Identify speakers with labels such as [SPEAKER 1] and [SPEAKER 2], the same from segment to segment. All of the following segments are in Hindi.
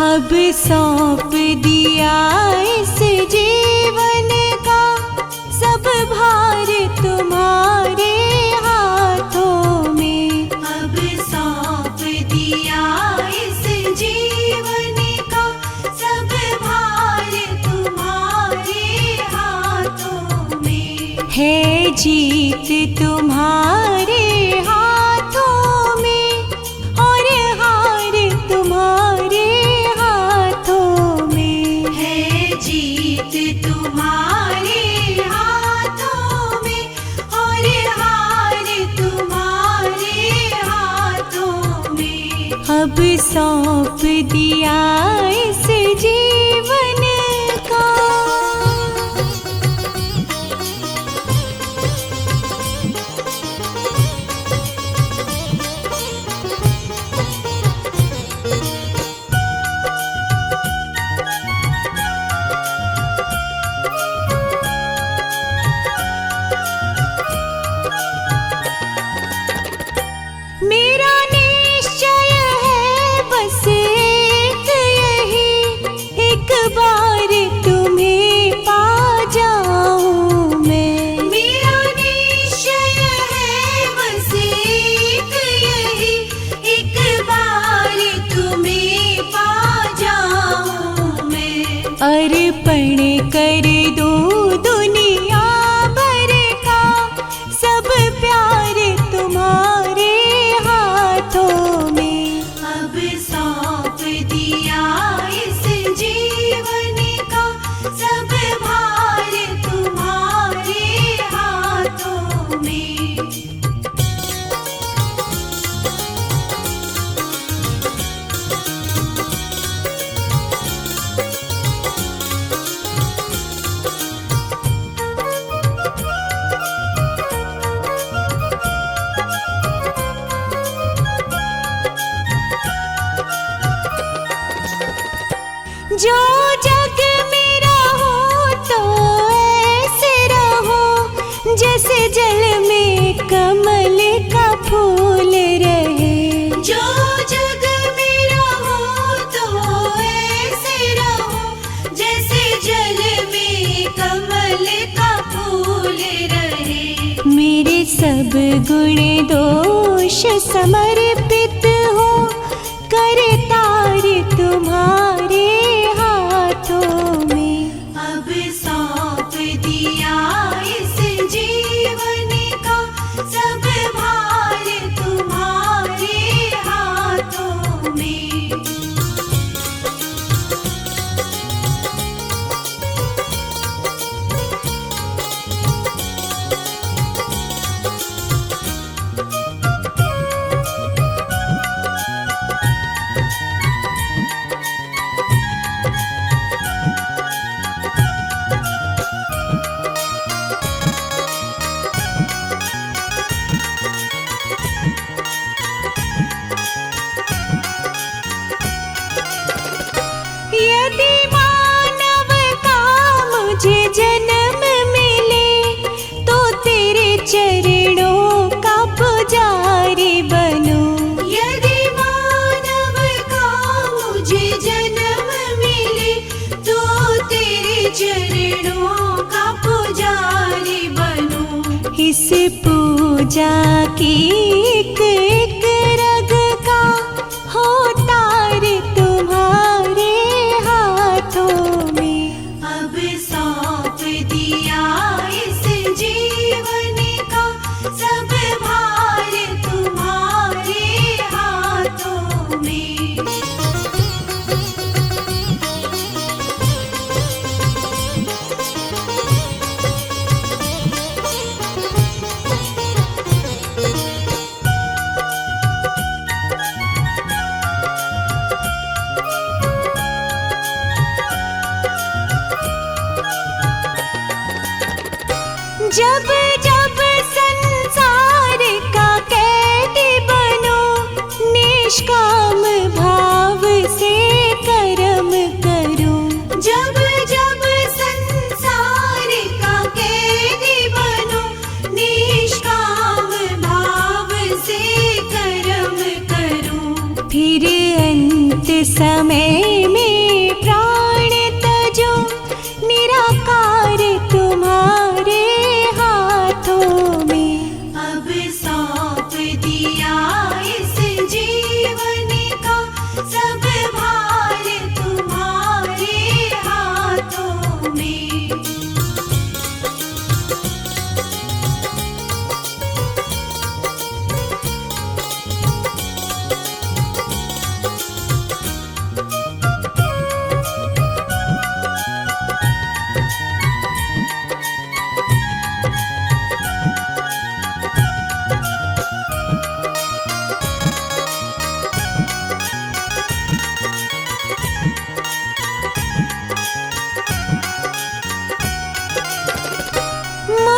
[SPEAKER 1] अब सौंप दिया इस जीवन का सब भार तुम्हारे हाथों में। अब सौंप दिया इस जीवन का सब भार तुम्हारे हाथों में। है जीत तुम्हारे हाथों में और हार तुम्हारे तुम्हारे हाथों में और हार तुम्हारे हाथों में। अब सौंप दिया इस जीवन का। मेरा निश्चय है बस एक यही, एक बार तुम्हें पा जाऊं मैं। मेरा निश्चय है बस एक यही, एक बार तुम्हें पा जाऊं मैं। अर्पण कर दूं दुनिया भर का सब प्यार तुम्हारे हाथों में। अब सौंप दिया इस जीवन का सब भार तुम्हारे हाथों में। जो जग मेरा हो तो ऐसे रहो जैसे जल में कमल का फूल रहे। जो जग मेरा हो तो ऐसे रहो जैसे जल में कमल का फूल रहे। मेरे सब गुण दोष समर्पित हो करतार तुम्हारे हाथों में। अब सौंप दिया इस जीवन का सब भार तुम्हारे हाथों में। यदि मानव का मुझे जन्म मिले तो तेरे चरणों का पुजारी बनूं। यदि मानव का मुझे जन्म मिले तो तेरे चरणों का पुजारी बनूं। इस पूजा की एक एक रग का हो तार तुम्हारे हाथों में। अब सौंप दिया इस जीवन का सब भार तुम्हारे हाथों में।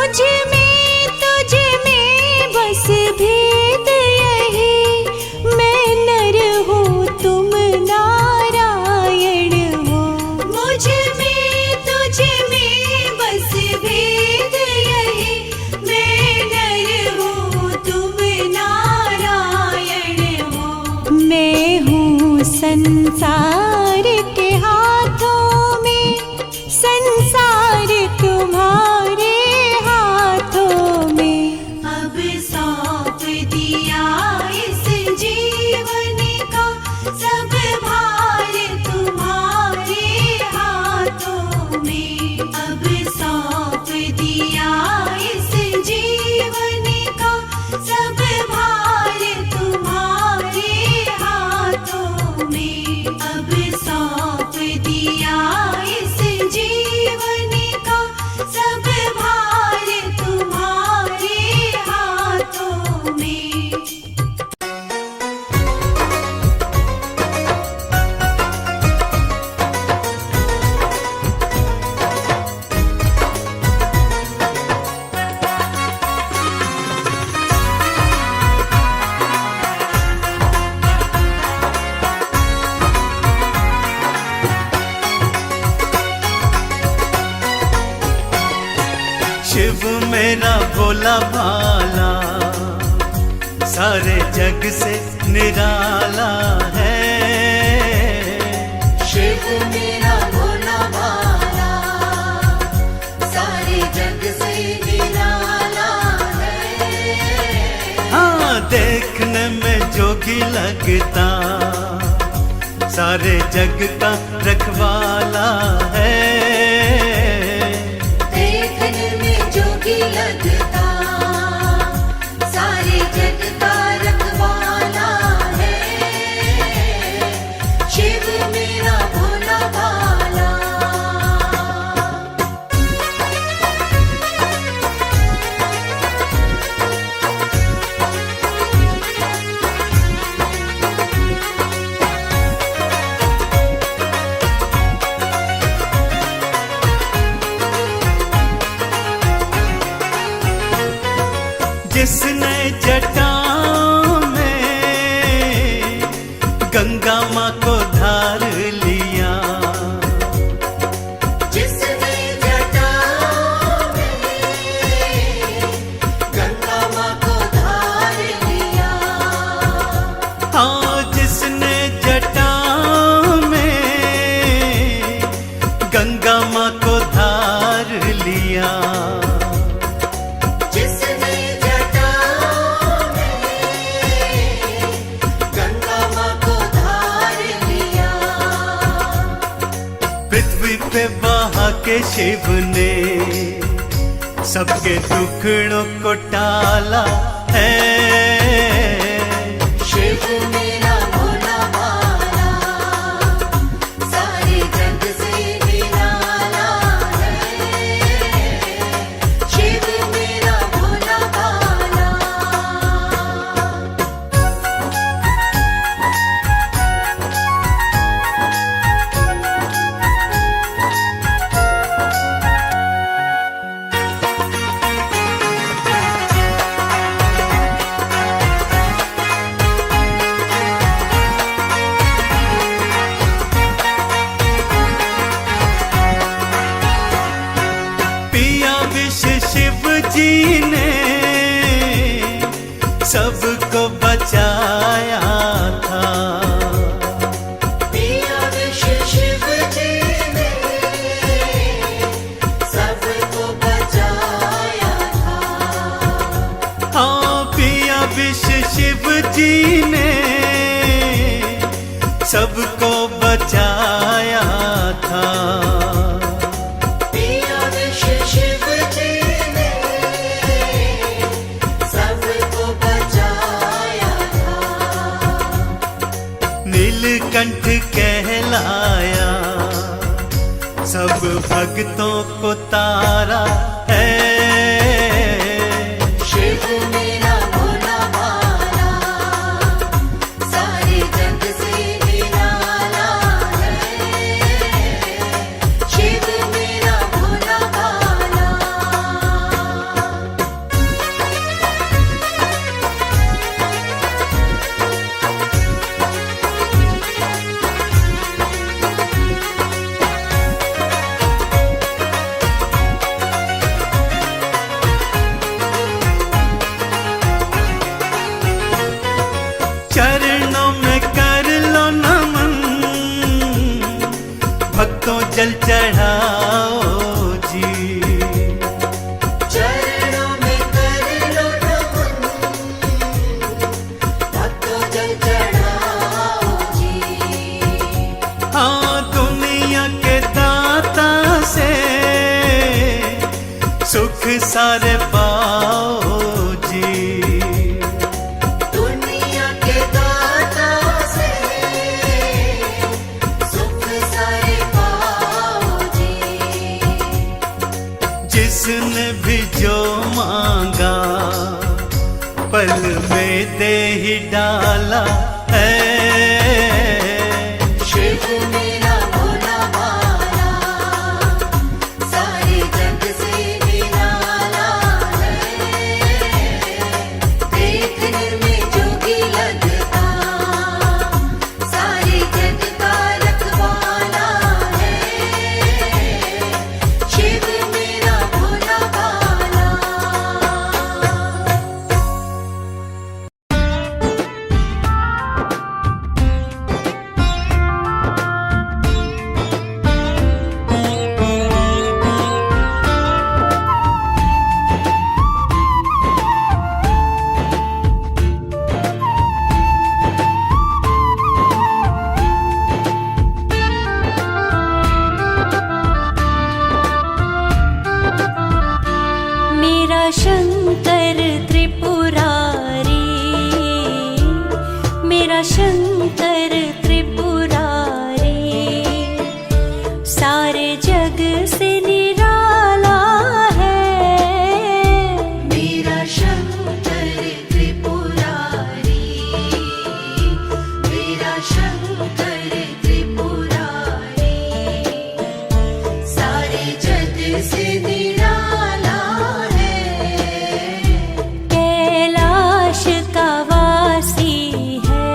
[SPEAKER 1] मुझ में बस भेद यही, मैं नर हूँ तुम नारायण हो। मुझ में तुझ में बस भेद यही, मैं नर हूँ तुम नारायण हो। मैं हूँ संसार के हाथों में, संसार तुम्हारे हाथों में। अब सौंप दिया इस जीवन का सब भार तुम्हारे हाथों में। अब सौंप दिया इस जीवन का सब भार तुम्हारे हाथों में। अब सौंप दिया इस जीवन का सब भार तुम्हारे हाथों में।
[SPEAKER 2] शिव मेरा भोला भाला, सारे जग से निराला है।
[SPEAKER 1] शिव मेरा भोला भाला, सारे जग से निराला है।
[SPEAKER 2] हाँ, देखने में जोगी लगता, सारे जग का रखवाला है।
[SPEAKER 1] लगता, सारे जग का रखवाला है। शिव मेरा भोला भाला।
[SPEAKER 2] जिसने जटा में गंगा माँ को धार लिया,
[SPEAKER 1] जिसने जटा में गंगा माँ को धार लिया।
[SPEAKER 2] हाँ, जिसने जटा में गंगा माँ को धार लिया। पृथ्वी पे बहा के शिव ने सबके दुखड़ों को टाला है।
[SPEAKER 1] शिव मेरा भोला भाला, सारे जग से निराला है। शिव मेरा भोला भाला।
[SPEAKER 2] शिव जी ने सबको बचाया था।
[SPEAKER 1] पिया विष शिव जी ने सबको बचाया था।
[SPEAKER 2] हाँ, पिया विष शिव जी ने सबको बचाया था। नीलकंठ कहलाया, सब भक्तों को तारा है।
[SPEAKER 1] शिव मेरा भोला भाला, सारे जग से निराला है। शिव मेरा भोला भाला।
[SPEAKER 2] जल चढ़ाओ जी।
[SPEAKER 1] चरणों में कर लो नमन, भक्तों जल चढ़ाओ जी।
[SPEAKER 2] हाँ, दुनिया के दाता से सुख सारे पाओ जी।
[SPEAKER 1] दुनिया के दाता से सुख सारे पाओ जी।
[SPEAKER 2] जिसने भी जो मांगा पल में दे ही डाला है।
[SPEAKER 1] शिव मेरा भोला भाला, सारे जग से निराला है। देखने में जोगी लगता, सारे जग का रखवाला है। शिव मेरा भोला भाला।
[SPEAKER 3] मेरा शंकर त्रिपुरारी, मेरा शंकर त्रिपुरारी, सारे जग से निराला है।
[SPEAKER 1] मेरा शंकर त्रिपुरारी, मेरा शंकर त्रिपुरारी, सारे जग से निराला है।
[SPEAKER 3] कैलाश का वासी है,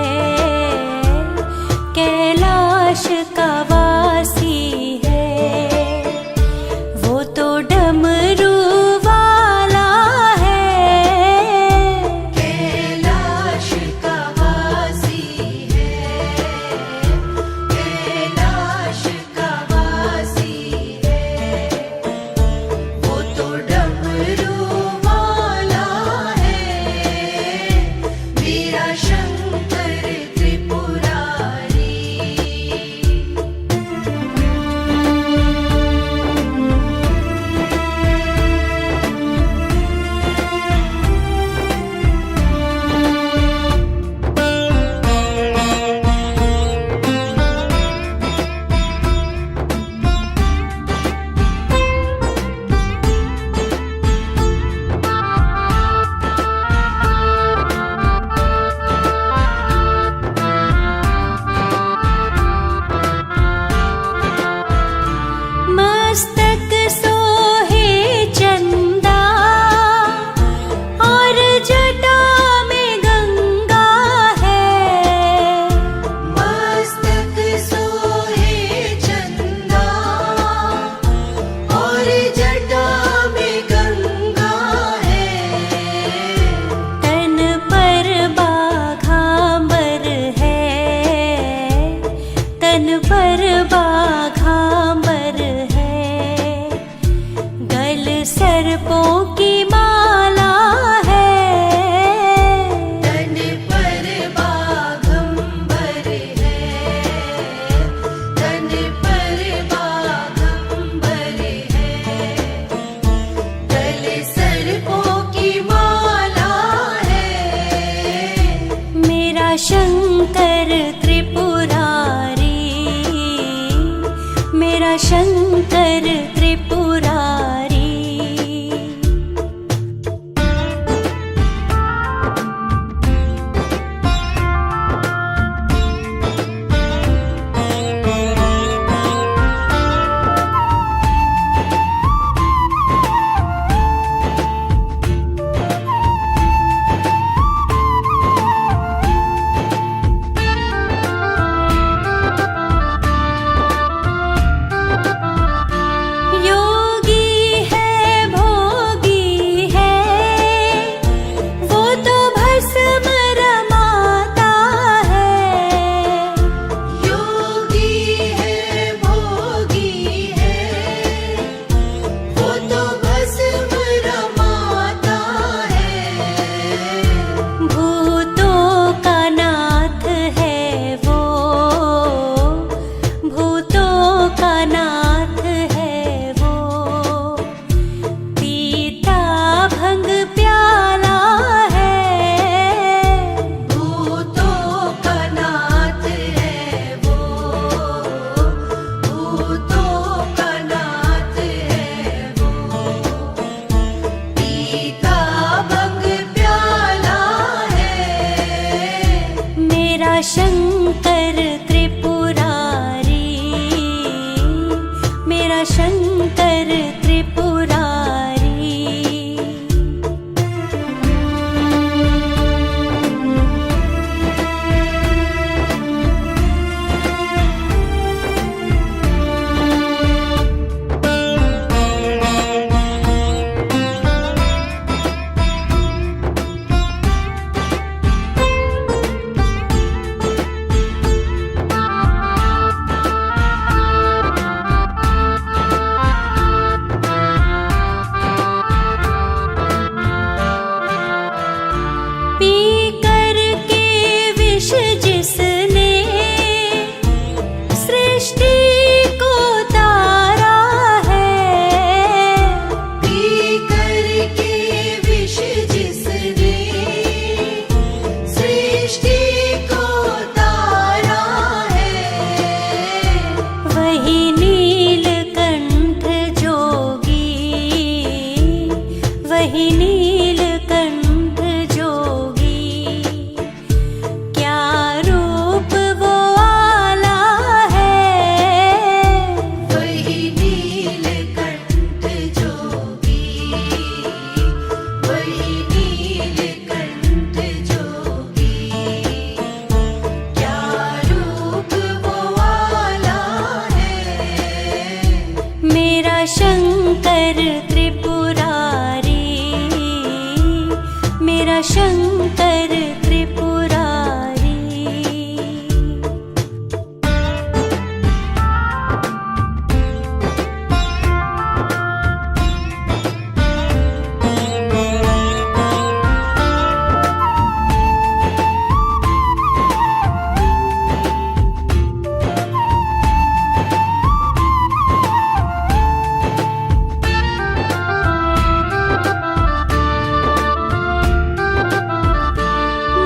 [SPEAKER 3] मेरा शंकर त्रिपुरारी।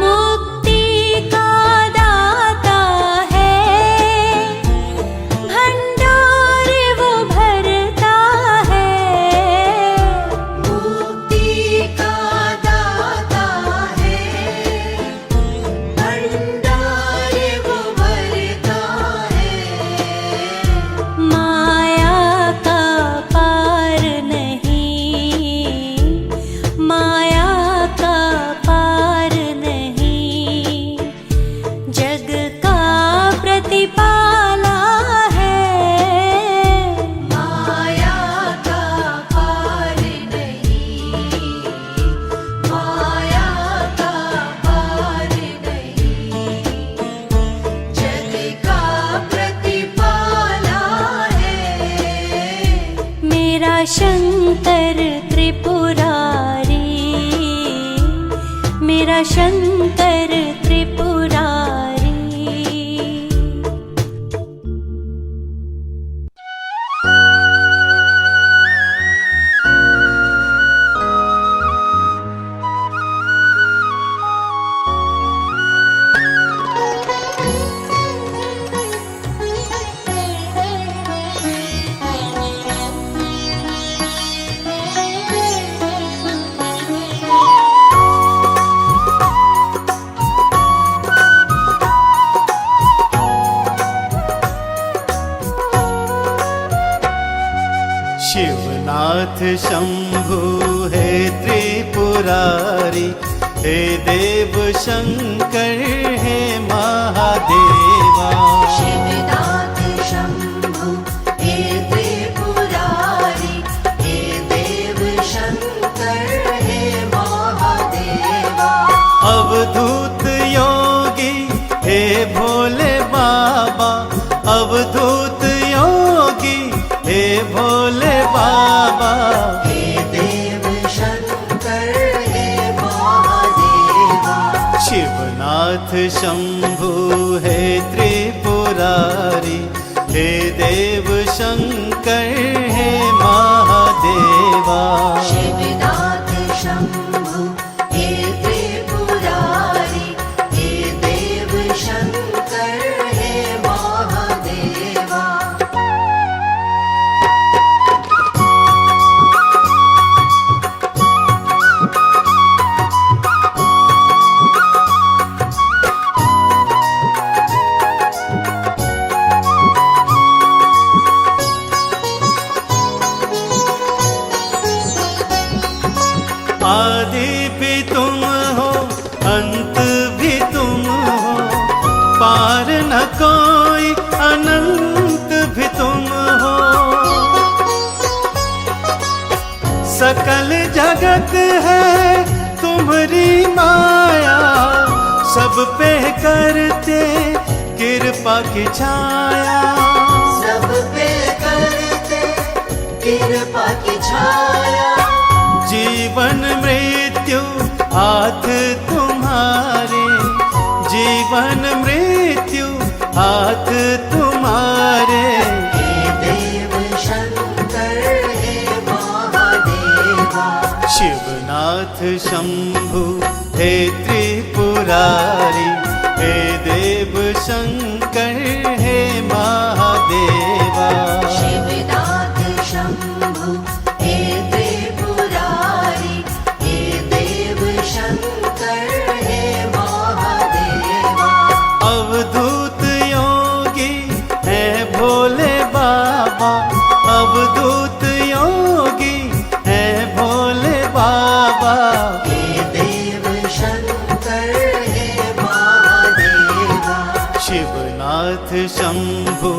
[SPEAKER 3] मुक्ति का दाता है, भंडार वो भरता है।
[SPEAKER 1] मुक्ति का दाता है, भंडार वो भरता है।
[SPEAKER 3] माया का पार नहीं, माया का पार नहीं, जग का प्रतिपाला है।
[SPEAKER 1] माया का पार नहीं, माया का पार नहीं, जग का प्रतिपाला है।
[SPEAKER 3] मेरा शंकर त्रिपुरारी, मेरा शंकर त्रिपुरारी।
[SPEAKER 2] शिवनाथ शंभु है त्रिपुरारी, हे देव शंकर है महादेवा।
[SPEAKER 1] शिवनाथ शंभु हे त्रिपुरारी, हे देव शंकर हे महादेवा।
[SPEAKER 2] अवधूत योगी हे भोले बाबा, अवधूत योगी हे भोले बाबा।
[SPEAKER 1] हे देव शंकर हे महादेवा।
[SPEAKER 2] शिवनाथ शंभु है त्रिपुरारी, हे देव शंकर है महादेवा।
[SPEAKER 1] शिवनाथ शंभु हे त्रिपुरारी, हे देव शंकर हे महादेवा।
[SPEAKER 2] आदि भी तुम हो, अंत भी तुम हो, पार न कोई, अनंत भी तुम हो। सकल जगत है तुम्हारी माया, सब पे करते कृपा की छाया।
[SPEAKER 1] सब पे करते कृपा की छाया।
[SPEAKER 2] जीवन मृत्यु हाथ तुम्हारे, जीवन मृत्यु हाथ तुम्हारे।
[SPEAKER 1] हे देव शंकर हे महादेवा।
[SPEAKER 2] शिवनाथ शंभु हे त्रिपुरारी, हे देव शंकर हे महादेवा।
[SPEAKER 1] शिवनाथ शंभु हे त्रिपुरारी, हे देव शंकर हे महादेवा।
[SPEAKER 2] अवधूत योगी है भोले बाबा, अवधूत योगी है भोले बाबा।
[SPEAKER 1] हे देव शंकर हे महादेवा।
[SPEAKER 2] शिवनाथ शंभु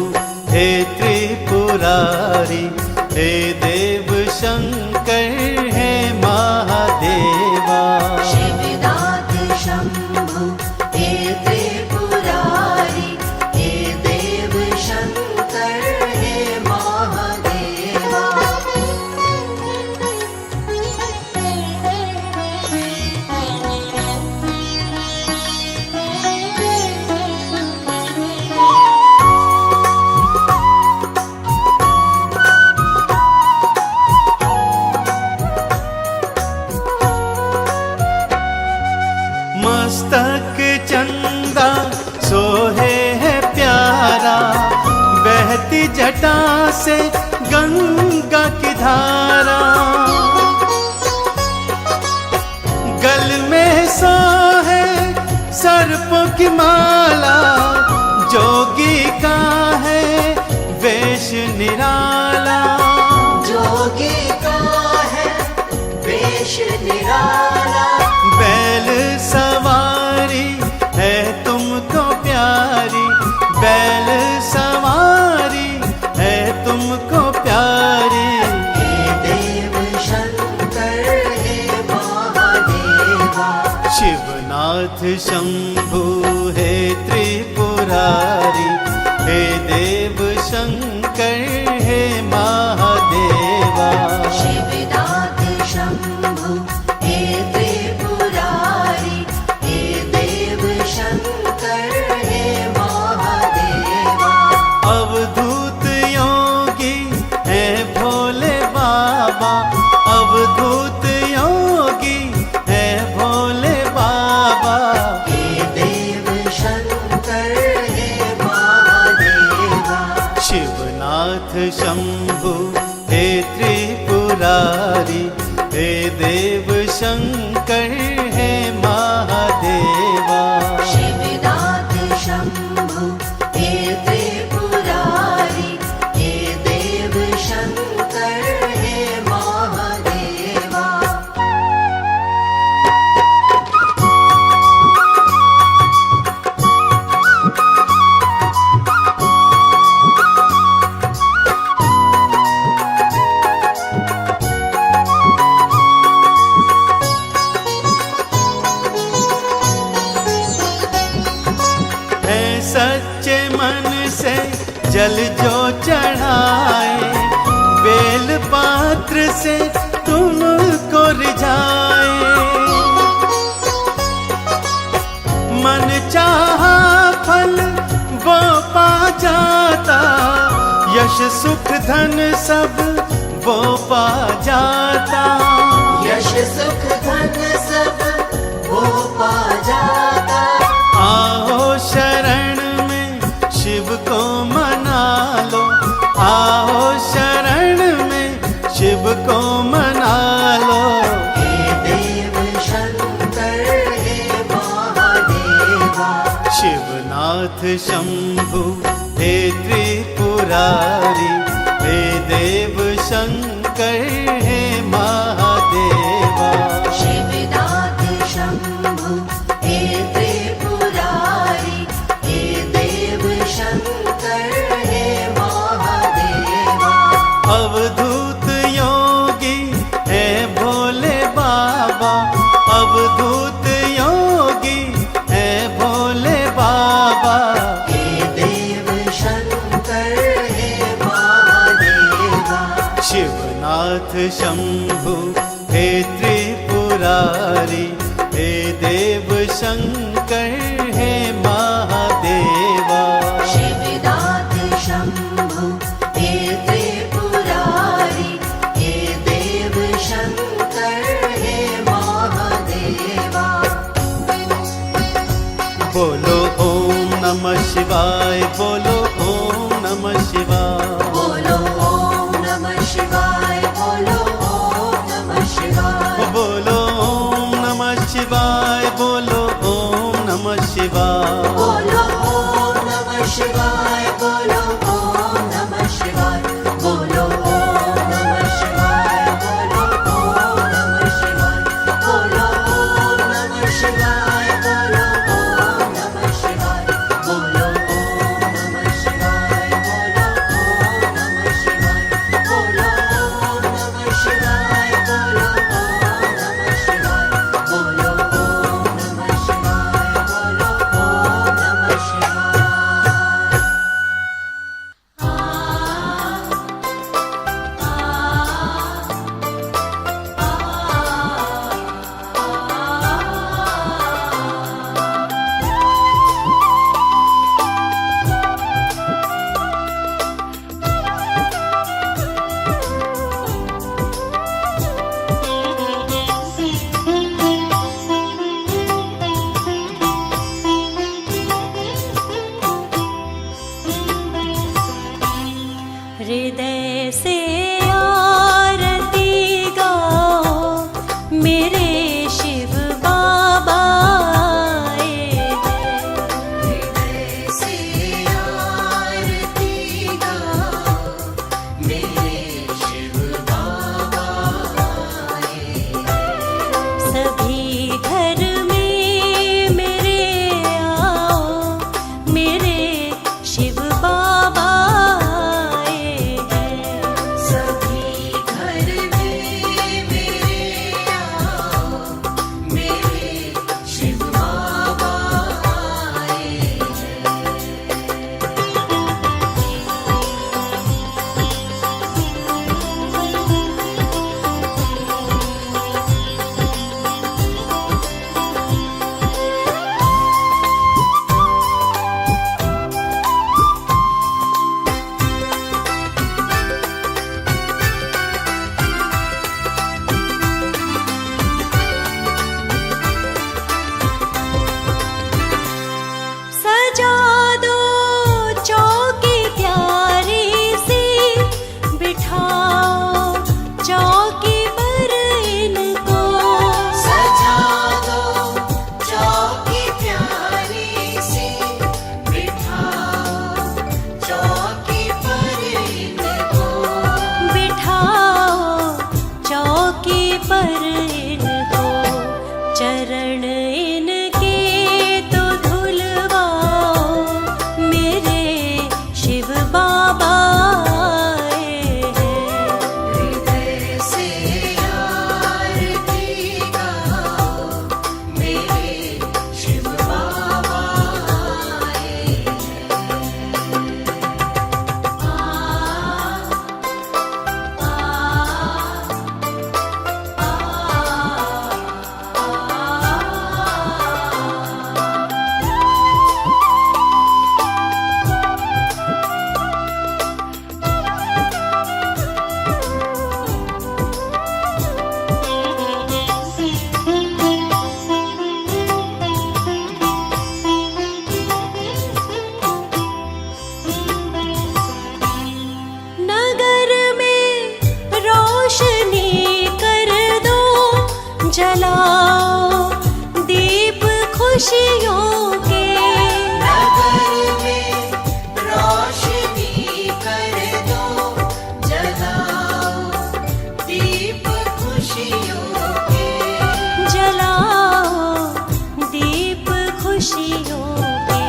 [SPEAKER 2] हे त्रिपुरारी, हे देव शंकर हे महादेवा।
[SPEAKER 1] शिव
[SPEAKER 2] मस्तक चंदा सोहे है प्यारा, बहती जटा से गंगा की धारा। गल में सोहे सर्पों की माला, जोगी का है वेश निराला।
[SPEAKER 1] जोगी का है वेश निराला।
[SPEAKER 2] बैल सवारी है तुमको प्यारी, बैल सवारी है तुमको प्यारी।
[SPEAKER 1] हे देव शंकर हे महादेवा।
[SPEAKER 2] शिवनाथ शंभु हे त्रिपुरारी, हे देव शंकर हे महादेवा।
[SPEAKER 1] शिवनाथ शंभु हे त्रिपुरारी, हे देव शंकर हे महादेवा।
[SPEAKER 2] अवधूत योगी है भोले बाबा, अवधूत योगी है भोले बाबा।
[SPEAKER 1] हे देव शंकर हे महादेवा।
[SPEAKER 2] शिवनाथ शंभु हे त्रिपुरारी, हे देव शंकर हे महादेवा।
[SPEAKER 1] शिवनाथ शंभु हे त्रिपुरारी, हे देव शंकर हे महादेवा।
[SPEAKER 2] है सच्चे मन से जल जो चढ़ाए, बेल पात्र से तुमको रिझाए। मन चाहा फल वो पा जाता, यश सुख धन सब वो पा जाता।
[SPEAKER 1] यश सुख धन सब वो पा जाता।
[SPEAKER 2] आओ शरण में शिव को मना लो, आओ शरण में शिव को मना लो।
[SPEAKER 1] हे देव शंकर हे महादेवा।
[SPEAKER 2] शिवनाथ शंभु हे त्रिपुरारी, हे देव शंकर हे महादेवा।
[SPEAKER 1] शिवनाथ शंभु हे त्रिपुरारी, हे देव शंकर हे महादेवा।
[SPEAKER 2] अवधूत योगी है भोले बाबा, अवधूत योगी है भोले बाबा।
[SPEAKER 1] हे देव शंकर हे महादेवा।
[SPEAKER 2] शिवनाथ शंभु हे त्रिपुरारी, हे देव शंकर हे महादेवा।
[SPEAKER 1] शिवनाथ शंभु हे त्रिपुरारी, हे देव शंकर हे महादेवा।
[SPEAKER 2] बोलो ओम नमः शिवाय, बोलो ओम नमः शिवाय।
[SPEAKER 1] बोलो ओम नमः शिवाय, बोलो ओम नमः शिवाय।
[SPEAKER 2] बोलो ओम नमः शिवाय, बोलो ओम नमः शिवाय।
[SPEAKER 1] बोलो ओम नमः शिवाय, बोलो ओम नमः शिवाय। बोलो ओम नमः शिवाय, बोलो ओम नमः शिवाय। बोलो ओम नमः शिवाय, बोलो ओम नमः शिवाय। बोलो ओम नमः शिवाय, बोलो ओम नमः शिवाय। बोलो ओम नमः शिवाय, बोलो ओम नमः शिवाय। बोलो ओम नमः शिवाय, बोलो ओम
[SPEAKER 3] चरण इनके तो धुलवाओ, मेरे शिव बाबा आए हैं।
[SPEAKER 1] हृदय से आरती गाओ, मेरे शिव बाबा आए
[SPEAKER 3] नगर में रोशनी कर दो, जलाओ दीप खुशियों के।
[SPEAKER 1] नगर में रोशनी कर दो, जलाओ दीप खुशियों के।
[SPEAKER 3] जलाओ दीप खुशियों के।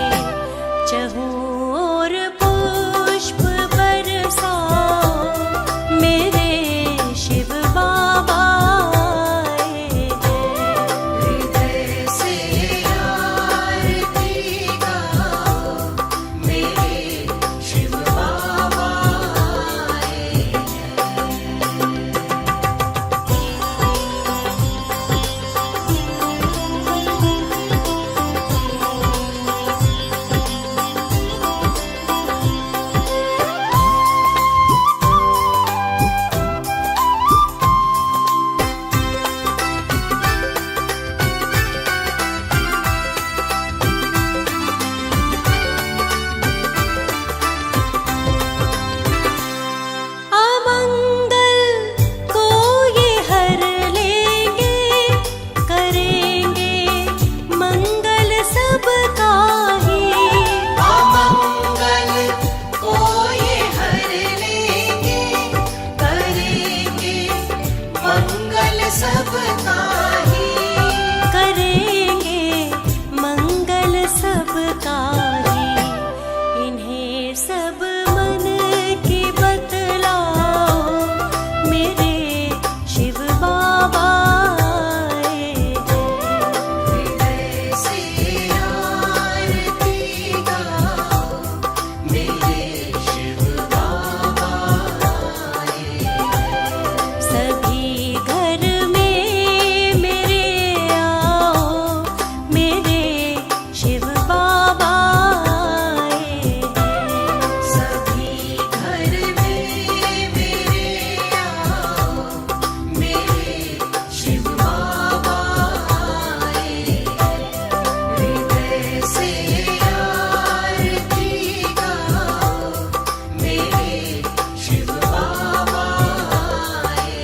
[SPEAKER 3] चहुओर पुष्प बरसाओ, मेरे शिव बाबा आए हैं।
[SPEAKER 1] हृदय से आरती गाओ, मेरे शिव बाबा आए
[SPEAKER 3] अमंगल को ये हर लेंगे, करेंगे मंगल सबका ही।
[SPEAKER 1] अमंगल को ये हर लेंगे, करेंगे मंगल सबका ही।
[SPEAKER 3] करेंगे मंगल सबका ही। इन्हें सब मन की बतलाओ, मेरे शिव बाबा आए हैं।
[SPEAKER 1] हृदय से आरती गाओ, मेरे शिव बाबा आए
[SPEAKER 3] सभी घर में मेरे आओ, मेरे शिव बाबा आए हैं।
[SPEAKER 1] सभी घर में मेरे आओ, मेरे शिव बाबा आए हृदय से आरती गाओ, मेरे शिव बाबा आए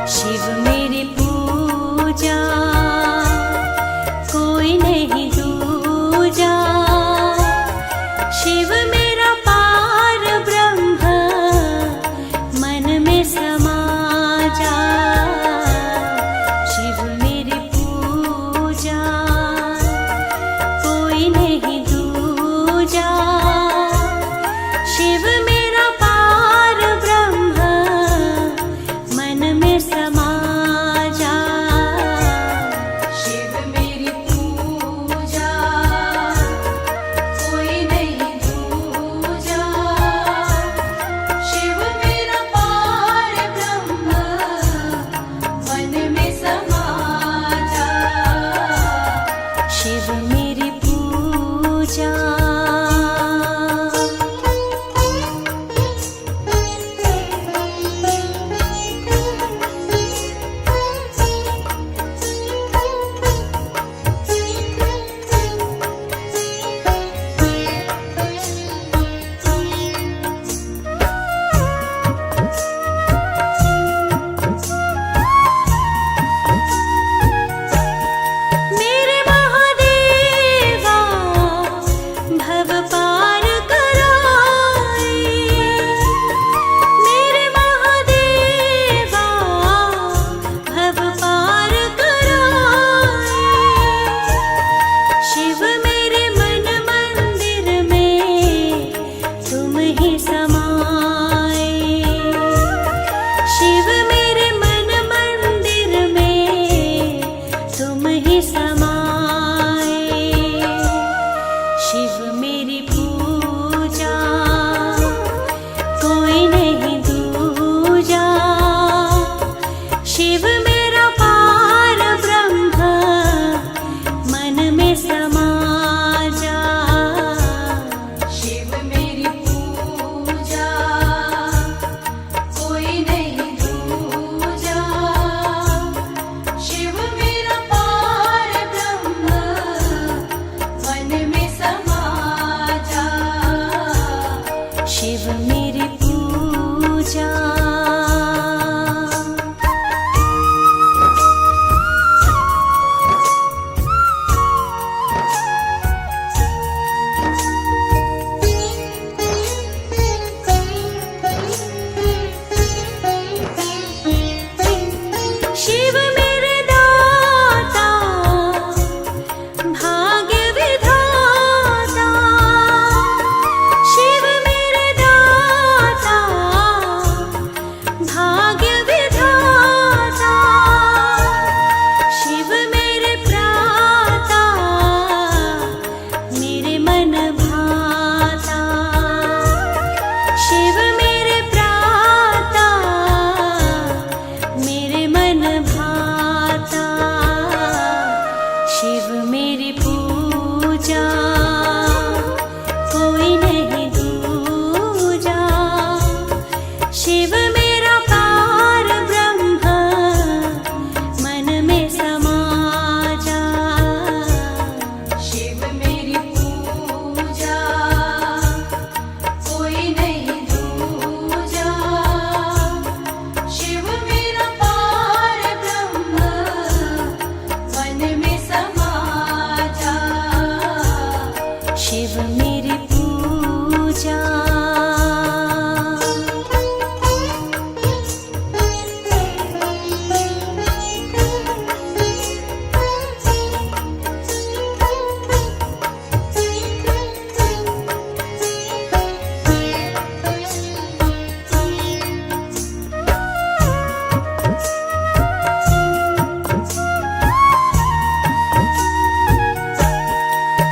[SPEAKER 3] शिव मेरी पूजा, कोई नहीं दूजा। शिव मेरा पार ब्रह्म, मन में समा जा। शिव मेरी पूजा, कोई नहीं दूजा। शिव मेरा पार ब्रह्म, मन में समा जा।
[SPEAKER 1] शिव मेरी पूजा, कोई नहीं दूजा। शिव मेरा पार ब्रह्म, मन में समा जा।
[SPEAKER 3] शिव मेरी पूजा। में समा जा।
[SPEAKER 1] शिव मेरी पूजा कोई नहीं दूजा। शिव मेरा पार ब्रह्म मन में समा जा।
[SPEAKER 3] शिव मेरी पूजा। शिव मेरे दाता भाग्य विधाता। शिव मेरे दाता भाग्य विधाता। शिव मेरे प्राता मेरे मन भाता। शिव मेरे प्राता मेरे मन भाता। शिव मेरी पूजा कोई नहीं दूजा। शिव मेरा पार ब्रह्म मन में समा जा।
[SPEAKER 1] शिव मेरी पूजा कोई नहीं दूजा। शिव मेरा पार ब्रह्म मन में समा जा।
[SPEAKER 3] शिव मेरी पूजा।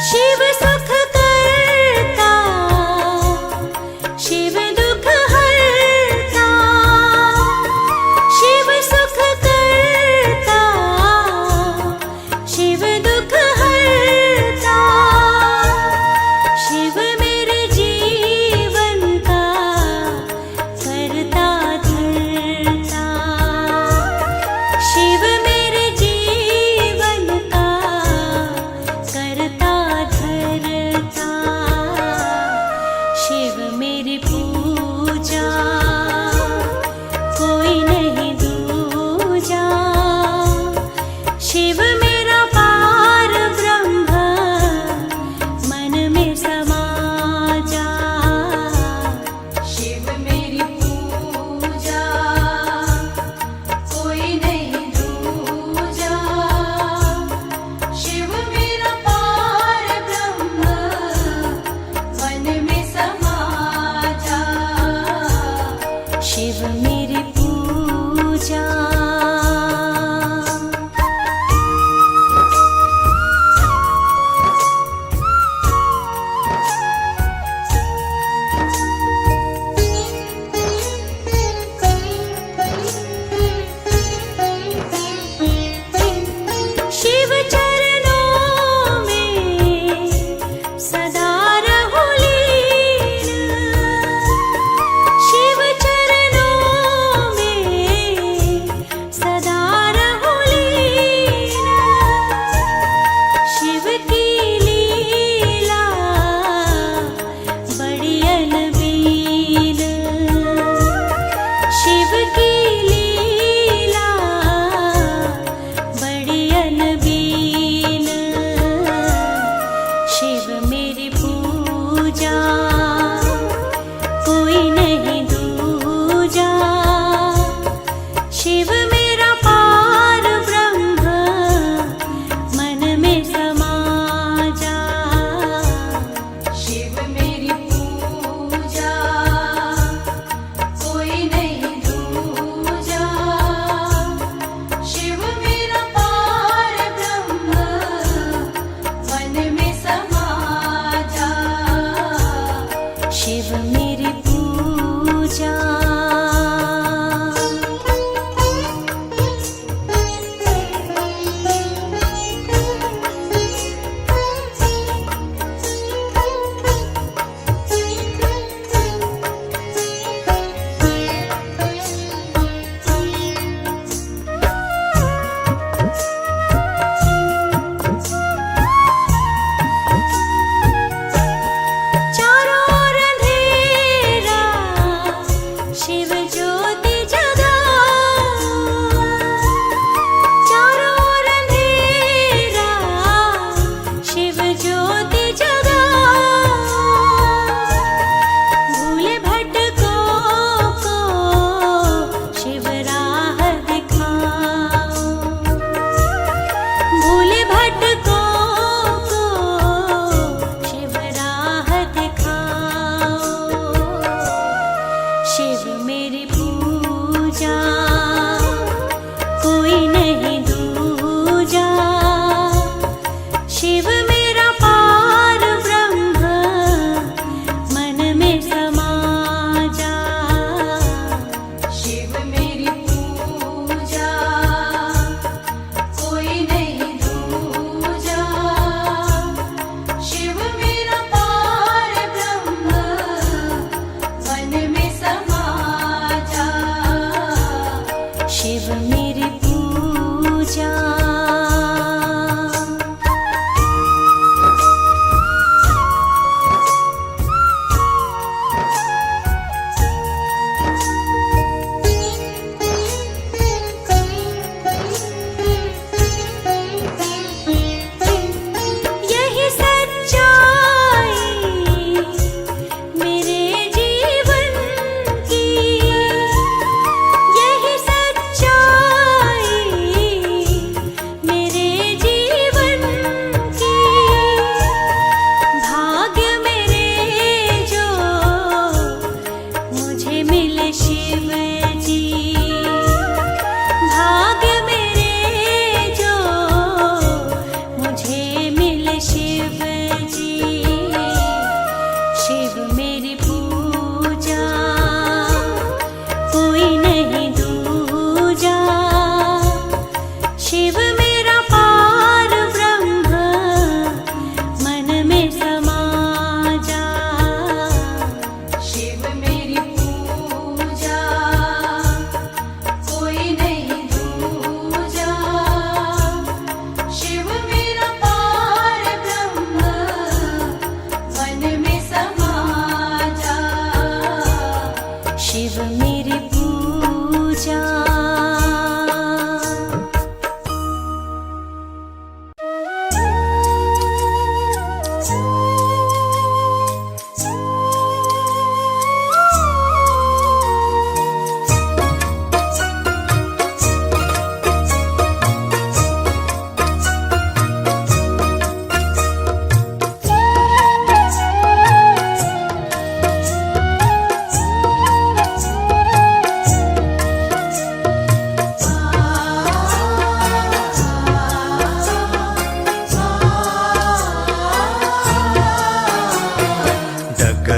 [SPEAKER 3] शिव सुख करता शिव दुख हरता। शिव सुख करता शिव दुख हरता। शिव मेरे जीवन का करता धरता। शिव मेरे जीवन का करता धरता।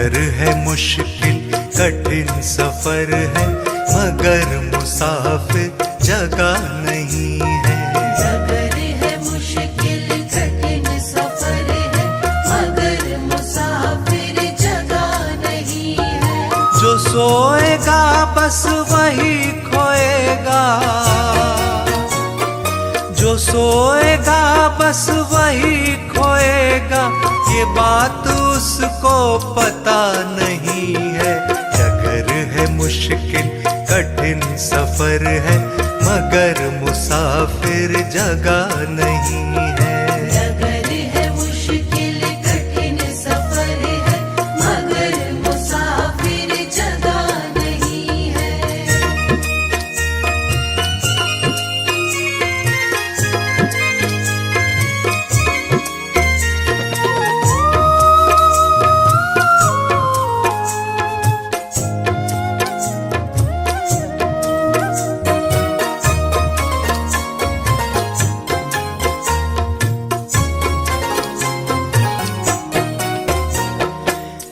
[SPEAKER 2] डगर है मुश्किल कठिन सफर है, मगर मुसाफिर जगह नहीं है।
[SPEAKER 1] डगर है मुश्किल कठिन सफर है, मगर मुसाफिर जगह नहीं है।
[SPEAKER 2] जो सोएगा बस वही खोएगा, जो सोएगा बस वही खोएगा, ये बात उसको पता नहीं है। डगर है मुश्किल कठिन सफर है, मगर मुसाफिर जगह नहीं है।
[SPEAKER 1] डगर है मुश्किल कठिन सफर है, मगर मुसाफिर जगह नहीं है।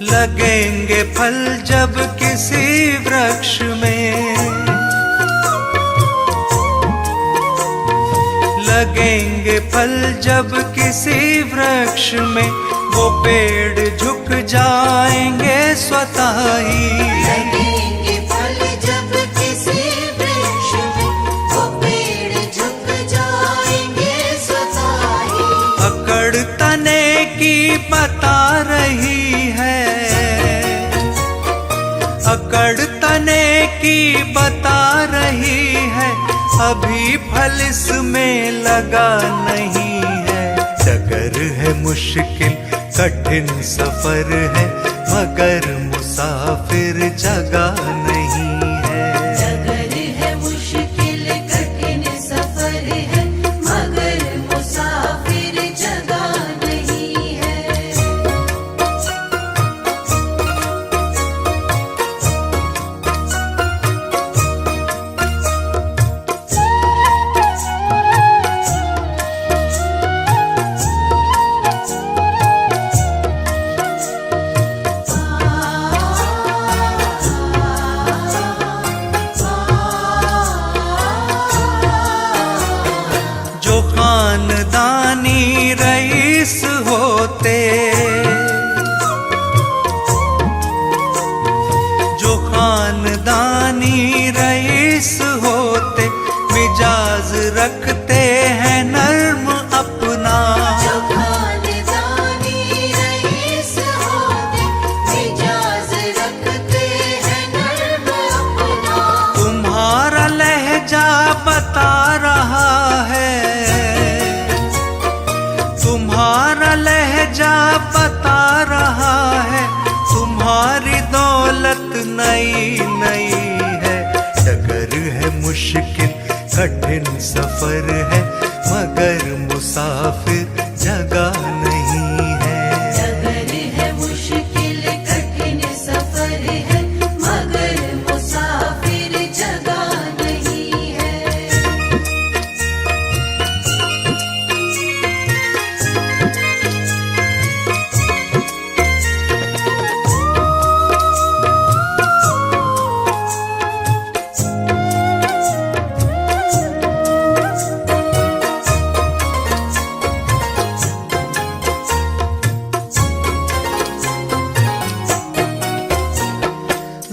[SPEAKER 2] लगेंगे फल जब किसी वृक्ष में, लगेंगे फल जब किसी वृक्ष में, वो पेड़ झुक जाएंगे स्वतः ही।
[SPEAKER 1] लगेंगे फल जब किसी वृक्ष में, वो पेड़ झुक जाएंगे स्वतः ही।
[SPEAKER 2] अकड़ तने की बता रही है, अकड़ तने की बता रही है, अभी फल इसमें लगा नहीं है। डगर है मुश्किल कठिन सफर है, मगर मुसाफिर जगह नहीं है।
[SPEAKER 1] डगर है मुश्किल कठिन सफर है, मगर मुसाफिर जगह नहीं है।
[SPEAKER 2] जो खानदानी रईस होते, जो खानदानी रईस होते, मिजाज रखते हैं नर्म अपना।
[SPEAKER 1] जो खानदानी रईस होते, मिजाज रखते हैं नर्म अपना।
[SPEAKER 2] तुम्हारा लहजा बता रहा है, तुम्हारा लहजा बता रहा है, तुम्हारी दौलत नई नई है। डगर है मुश्किल कठिन सफर है, मगर मुसाफिर जगह नहीं है।
[SPEAKER 1] डगर है मुश्किल कठिन सफर है, मगर मुसाफिर जगह नहीं है।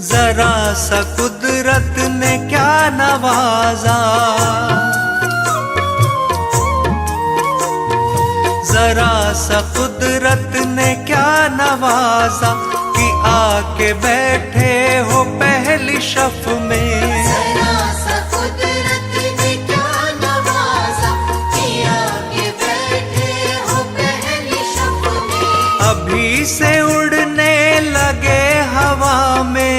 [SPEAKER 2] जरा सा कुदरत ने क्या नवाजा, जरा सा कुदरत ने क्या नवाजा, कि आके बैठे हो पहली शफ में।
[SPEAKER 1] जरा सा कुदरत ने क्या नवाजा, कि आके बैठे हो पहली शफ में।
[SPEAKER 2] अभी से उड़ने लगे हवा में,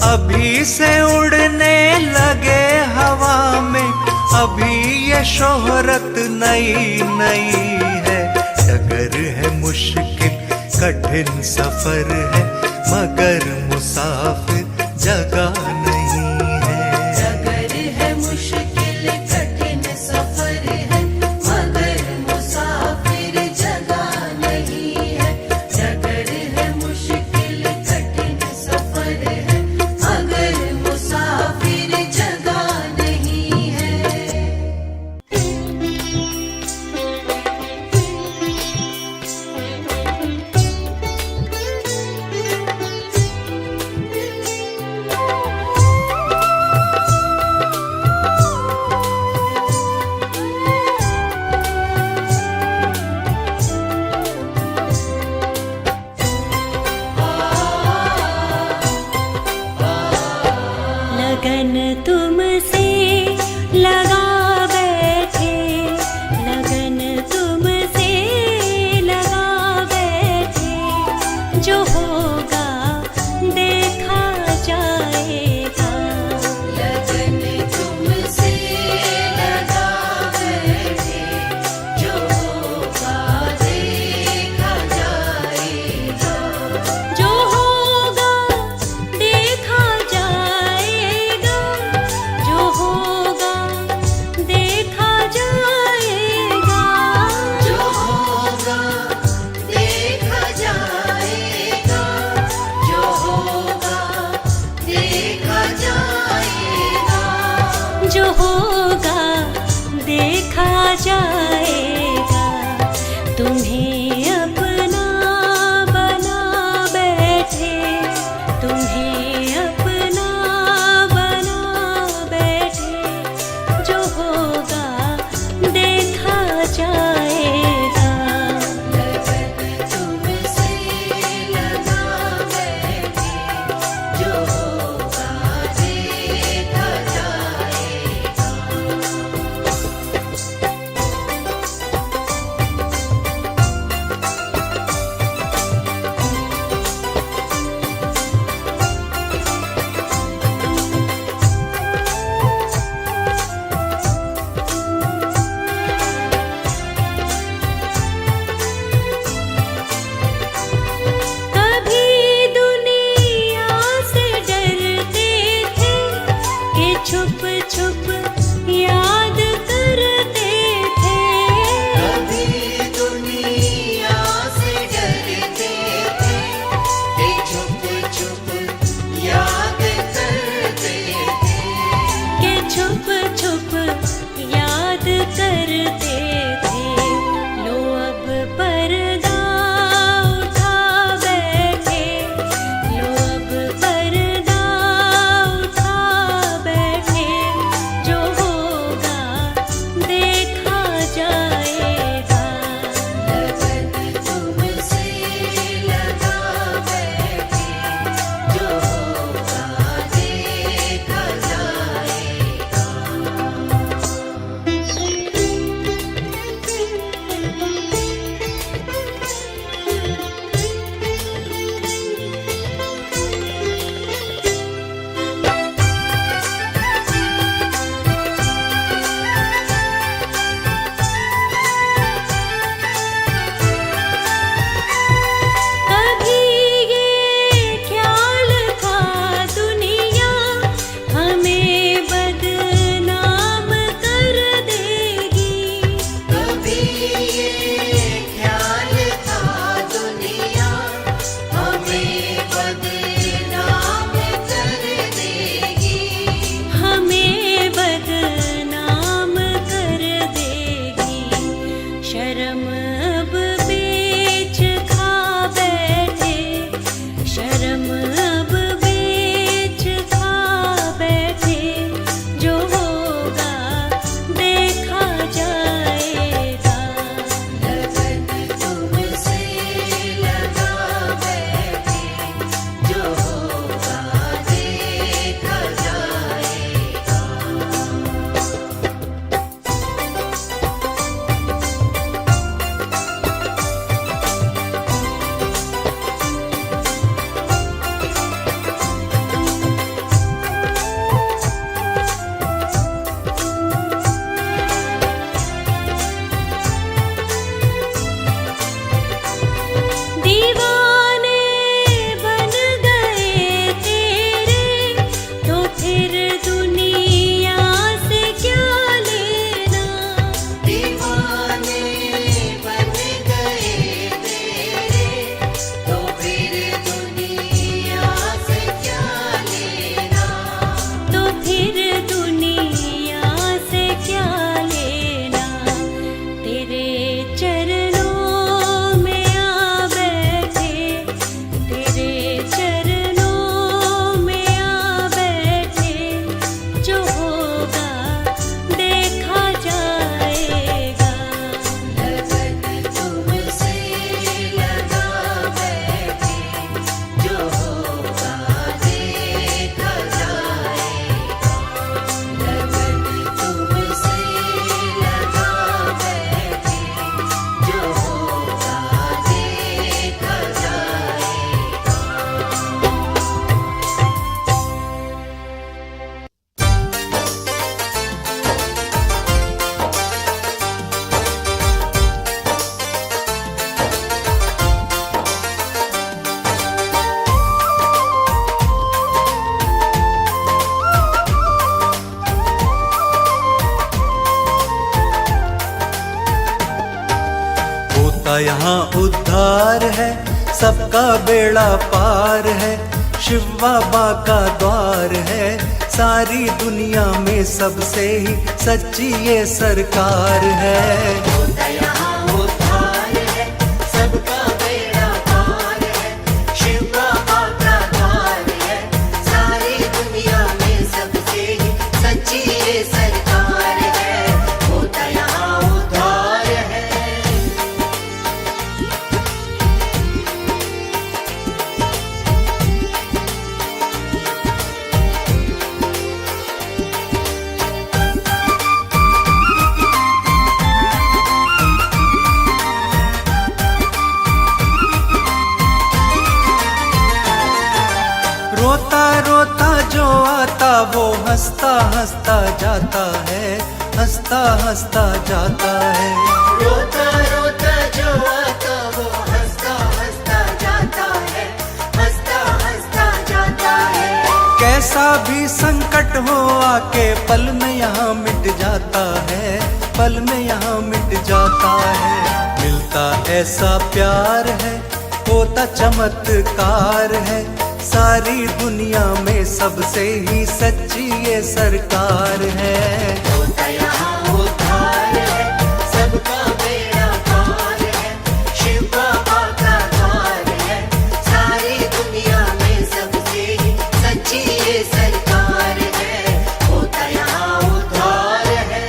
[SPEAKER 2] अभी से उड़ने लगे हवा में, अभी ये शोहरत नई नई है। डगर है मुश्किल कठिन सफर है, मगर मुसाफिर जगह नहीं है।
[SPEAKER 1] डगर है मुश्किल कठिन सफर है, मगर मुसाफिर जगह नहीं है। डगर ख्याल था दुनिया हमें बदनाम कर देगी,
[SPEAKER 3] हमें बदनाम कर देगी। शर्म अब बेच खा बैठे, शर्म अब बेच खा बैठे। जो होगा देखा जाएगा,
[SPEAKER 1] लगन तुमसे लगा बैठे, जो होगा देखा जाएगा।
[SPEAKER 3] दीवाने बन गए तेरे, तो फिर दुनिया से क्या लेना।
[SPEAKER 1] दीवाने बन गए तेरे, तो फिर दुनिया से क्या लेना,
[SPEAKER 3] तो फिर दुनिया से क्या लेना। तेरे चरणों में आ बैठे, तेरे चरणों में आ बैठे। जो होगा देखा जाएगा,
[SPEAKER 1] लगन तुमसे लगा बैठे, जो होगा देखा जाएगा। लगन तुमसे लगा बैठे, जो होगा देखा
[SPEAKER 2] होता यहाँ उद्धार है, सबका बेड़ा पार है। शिव बाबा का द्वार है, सारी दुनिया में सबसे ही सच्ची ये सरकार है।
[SPEAKER 1] होता यहाँ उद्धार है, सबका बेड़ा पार है। शिव बाबा का द्वार है, सारी दुनिया में सबसे ही सच्ची ये सरकार है। होता यहाँ उद्धार है।
[SPEAKER 2] रोता रोता जो आता वो हंसता हंसता जाता है, हंसता हंसता जाता है।
[SPEAKER 1] रोता रोता जो आता वो हंसता हंसता जाता है, हंसता हंसता जाता है।
[SPEAKER 2] कैसा भी संकट हो आके पल में यहाँ मिट जाता है, पल में यहाँ मिट जाता है। मिलता ऐसा प्यार है, होता चमत्कार है। सारी दुनिया में सबसे ही सच्ची ये सरकार है।
[SPEAKER 1] होता यहाँ उद्धार है, सबका बेड़ा पार है। शिव बाबा का द्वार है, सारी दुनिया में सबसे ही सच्ची ये सरकार है। होता यहाँ उद्धार है।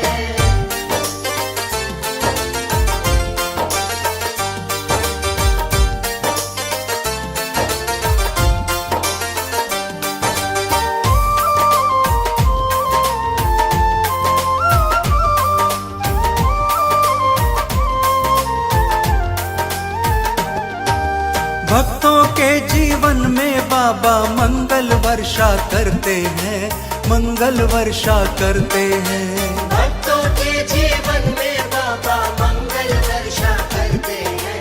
[SPEAKER 2] भक्तों के जीवन में बाबा मंगल वर्षा करते हैं, मंगल वर्षा करते हैं।
[SPEAKER 1] भक्तों के जीवन में बाबा मंगल वर्षा करते हैं,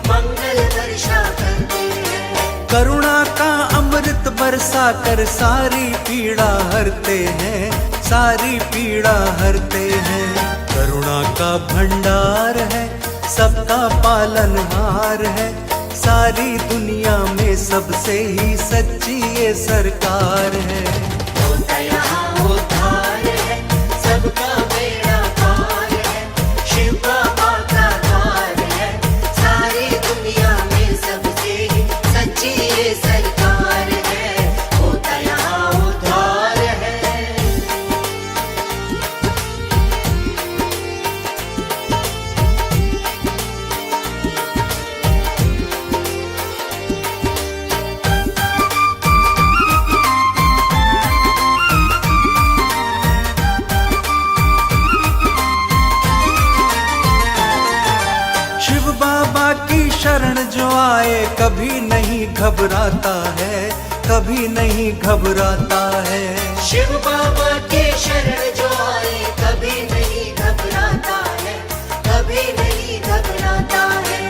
[SPEAKER 1] मंगल वर्षा करते हैं।
[SPEAKER 2] करुणा का अमृत बरसा कर सारी पीड़ा हरते हैं, सारी पीड़ा हरते हैं। करुणा का भंडार है, सबका पालनहार है। सारी दुनिया में सबसे ही सच्ची ये सरकार है।
[SPEAKER 1] होता यहाँ उद्धार है, सबका बेड़ा पार है, शिव बाबा का द्वार है। सारी दुनिया में सबसे ही सच्ची ये सरकार है। होता यहाँ उद्धार है।
[SPEAKER 2] शिव बाबा की शरण जो आए कभी नहीं घबराता है, कभी नहीं घबराता है।
[SPEAKER 1] शिव बाबा के शरण जो आए कभी नहीं घबराता है, कभी नहीं घबराता है।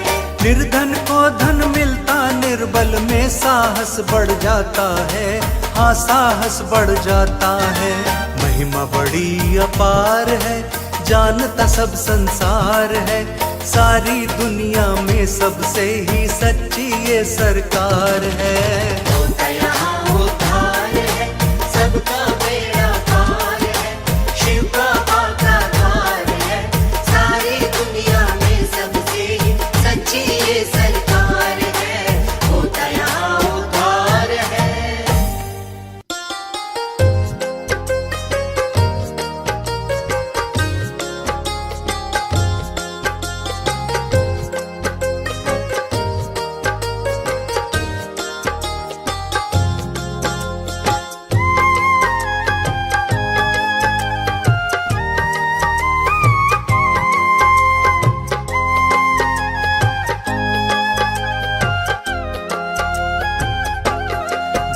[SPEAKER 2] निर्धन को धन मिलता, निर्बल में साहस बढ़ जाता है। हाँ, साहस बढ़ जाता है। महिमा बड़ी अपार है, जानता सब संसार है। सारी दुनिया में सबसे ही सच्ची ये सरकार है।
[SPEAKER 1] होता यहाँ उद्धार है, सबका बेड़ा पार है, शिव बाबा का द्वार है। सारी दुनिया में सबसे ही सच्ची ये सरकार है। होता यहाँ उद्धार है।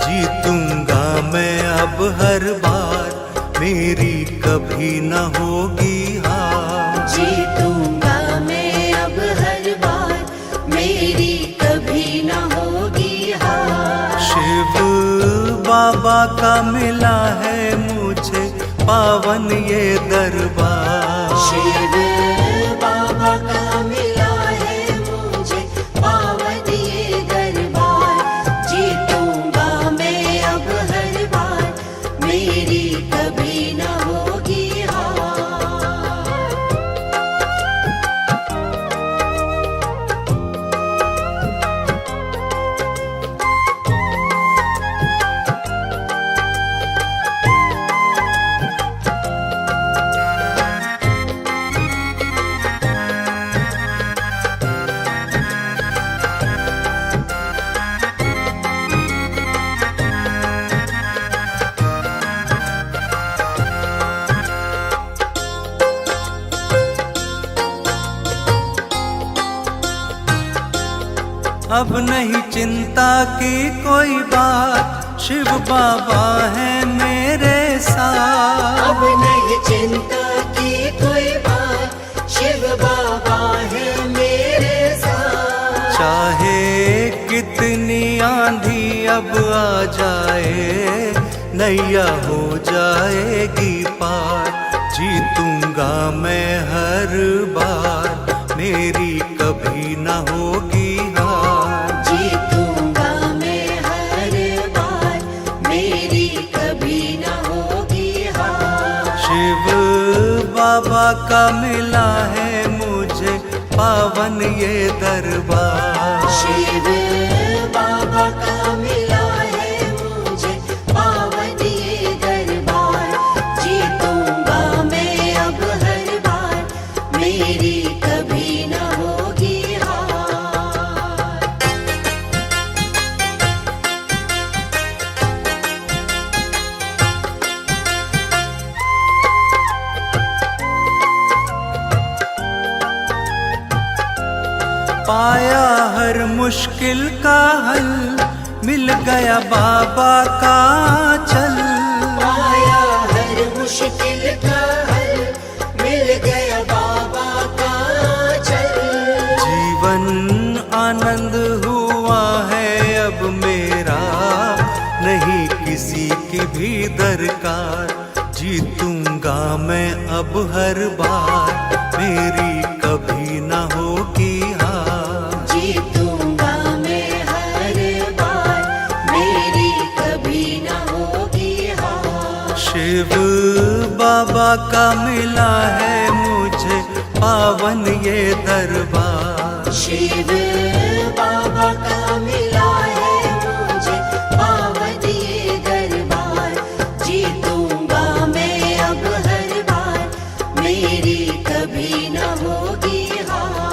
[SPEAKER 2] जीतूंगा मैं अब हर बार, मेरी कभी न होगी हार।
[SPEAKER 1] जीतूंगा मैं अब हर बार, मेरी कभी न होगी हार।
[SPEAKER 2] शिव बाबा का मिला है मुझे पावन ये दरबार।
[SPEAKER 1] शिव बाबा का मिला है मुझे पावन ये दरबार। जीतूंगा मैं अब हर बार, मेरी कभी न होगी हार।
[SPEAKER 2] अब नहीं चिंता की कोई बात, शिव बाबा है मेरे साथ।
[SPEAKER 1] अब नहीं चिंता की कोई बात, शिव बाबा है मेरे साथ।
[SPEAKER 2] चाहे कितनी आंधी अब आ जाए, नैया हो जाएगी पार। जीतूंगा मैं हर बार, मेरी कभी न होगी हार।
[SPEAKER 1] जीतूंगा मैं हर बार, मेरी कभी न होगी हार।
[SPEAKER 2] शिव बाबा का मिला है मुझे पावन ये दरबार।
[SPEAKER 1] शिव बाबा का मिला है मुझे पावन ये दरबार। जीतूंगा मैं अब हर बार, मेरी कभी न होगी हार।
[SPEAKER 2] पाया हर मुश्किल का हल, मिल गया बाबा का चल।
[SPEAKER 1] पाया हर मुश्किल का हल, मिल गया बाबा का चल।
[SPEAKER 2] जीवन आनंद हुआ है अब मेरा, नहीं किसी की भी दरकार। जीतूंगा मैं अब हर बार, मेरी कभी न होगी बाबा का मिला है मुझे पावन ये दरबार।
[SPEAKER 1] शिव बाबा का मिला है मुझे पावन ये दरबार। जीतूंगा मैं अब हर बार, मेरी कभी न होगी हार।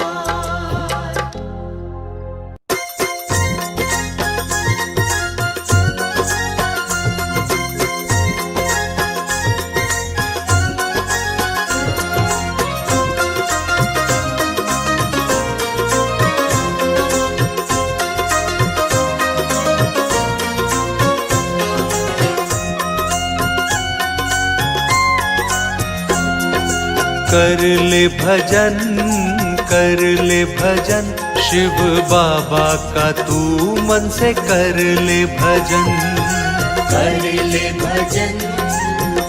[SPEAKER 2] कर ले भजन, कर ले भजन, शिव बाबा का तू मन से कर ले भजन।
[SPEAKER 1] कर ले भजन,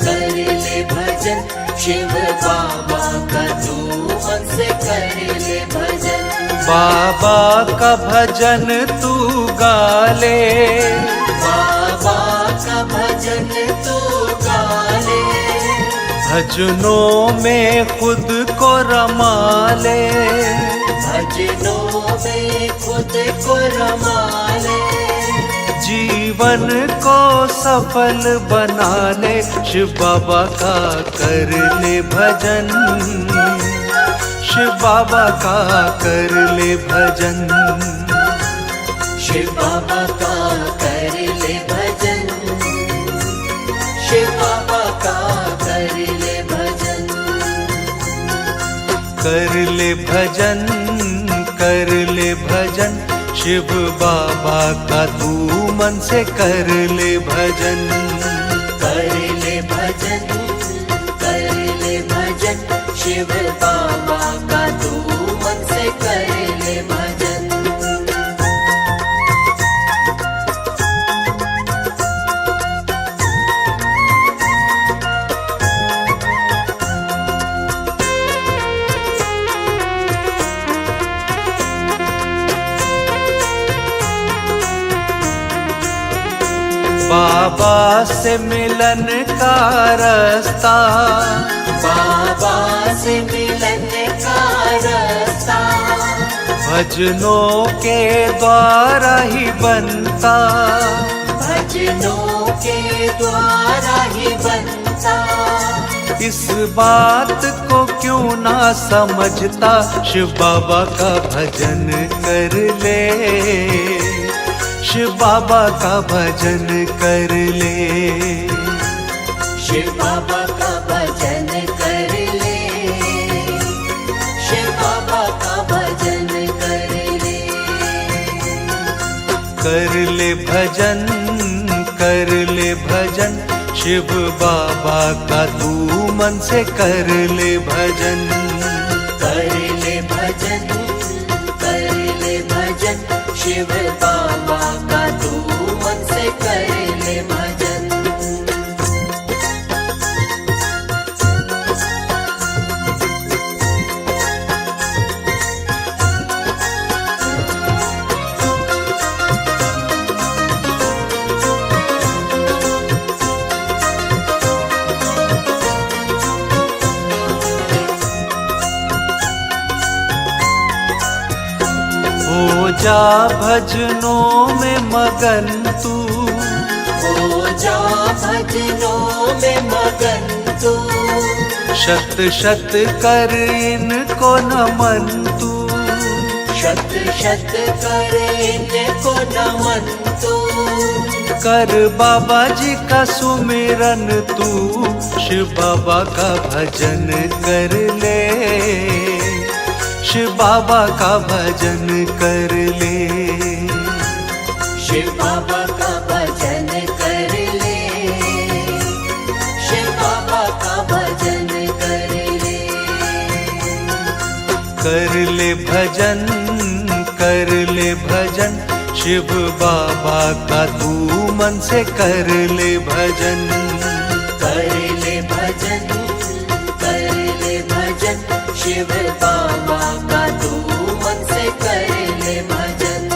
[SPEAKER 1] कर ले भजन, शिव बाबा का तू मन से कर ले भजन।
[SPEAKER 2] बाबा का भजन तू गा ले,
[SPEAKER 1] बाबा का भजन तू गा ले।
[SPEAKER 2] भजनों में खुद को रमा ले,
[SPEAKER 1] भजनों में खुद को रमा ले।
[SPEAKER 2] जीवन को सफल बना ले, शिव बाबा का कर ले भजन, शिव बाबा का कर ले भजन।
[SPEAKER 1] शिव बाबा का कर ले भजन, शिव बाबा का कर ले भजन।
[SPEAKER 2] कर ले भजन, कर ले भजन, शिव बाबा का तू मन से कर ले भजन।
[SPEAKER 1] कर ले भजन, कर ले भजन, शिव बाबा का तू मन से कर ले भजन।
[SPEAKER 2] बाबा से मिलन का रास्ता,
[SPEAKER 1] बाबा से मिलन का रास्ता।
[SPEAKER 2] भजनों के द्वारा ही बनता,
[SPEAKER 1] भजनों के द्वारा ही बनता।
[SPEAKER 2] इस बात को क्यों ना समझता, शिव बाबा का भजन कर ले, शिव बाबा का भजन कर ले।
[SPEAKER 1] शिव बाबा का भजन कर ले, शिव बाबा का भजन कर ले।
[SPEAKER 2] कर ले भजन, कर ले भजन, शिव बाबा का तू मन से कर ले भजन।
[SPEAKER 1] कर ले भजन, कर ले भजन, शिव बाबा का तू मन से कर ले भजन।
[SPEAKER 2] हो जा भजनों में मगन तू,
[SPEAKER 1] हो जा भजनों में मगन तू।
[SPEAKER 2] शत शत कर इनको नमन तू,
[SPEAKER 1] शत शत कर इनको नमन तू।
[SPEAKER 2] कर बाबा जी का सुमिरन तू, शिव बाबा का भजन कर ले, शिव बाबा का भजन कर ले।
[SPEAKER 1] शिव बाबा का भजन कर ले, शिव बाबा का भजन कर ले।
[SPEAKER 2] कर ले भजन, कर ले भजन, शिव बाबा का तू मन से कर ले भजन।
[SPEAKER 1] कर ले भजन, कर ले भजन, शिव बाबा का तू मन से कर ले भजन।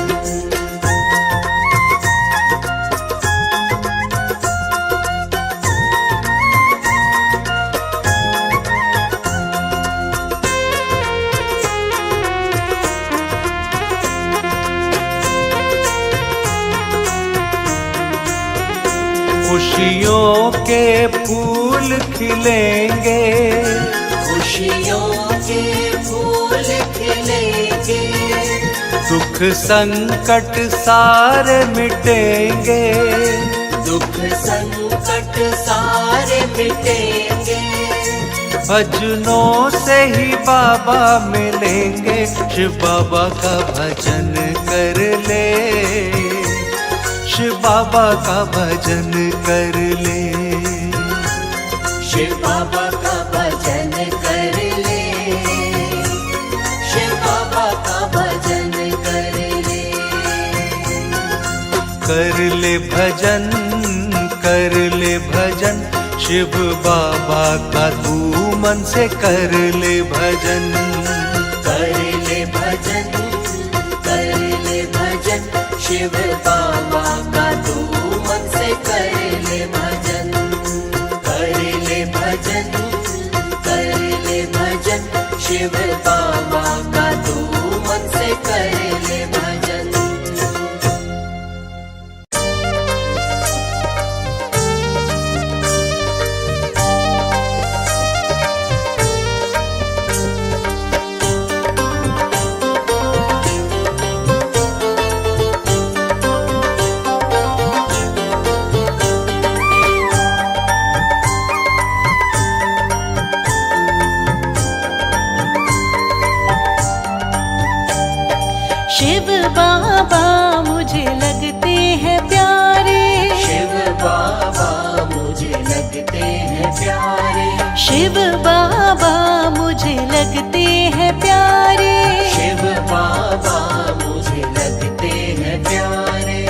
[SPEAKER 2] खुशियों के फूल खिलेंगे,
[SPEAKER 1] खुशियों के फूल खिलेंगे,
[SPEAKER 2] दुख संकट सारे मिटेंगे,
[SPEAKER 1] दुख संकट सारे मिटेंगे,
[SPEAKER 2] भजनों से ही बाबा मिलेंगे। शिव बाबा का भजन कर ले, शिव बाबा का भजन कर ले,
[SPEAKER 1] शिव बाबा का भजन कर ले, शिव बाबा का भजन कर ले,
[SPEAKER 2] कर ले भजन, कर ले भजन, शिव बाबा का तू मन से कर ले भजन,
[SPEAKER 1] कर ले भजन, कर ले भजन, शिव बाबा का तू मन से कर ले भजन, कर ले भजन, कर ले भजन, शिव बाबा का तू मन से कर ले भजन।
[SPEAKER 3] शिव बाबा मुझे लगते हैं प्यारे,
[SPEAKER 1] शिव बाबा मुझे लगते हैं प्यारे,
[SPEAKER 3] शिव बाबा मुझे लगते हैं प्यारे,
[SPEAKER 1] शिव बाबा मुझे लगते हैं प्यारे,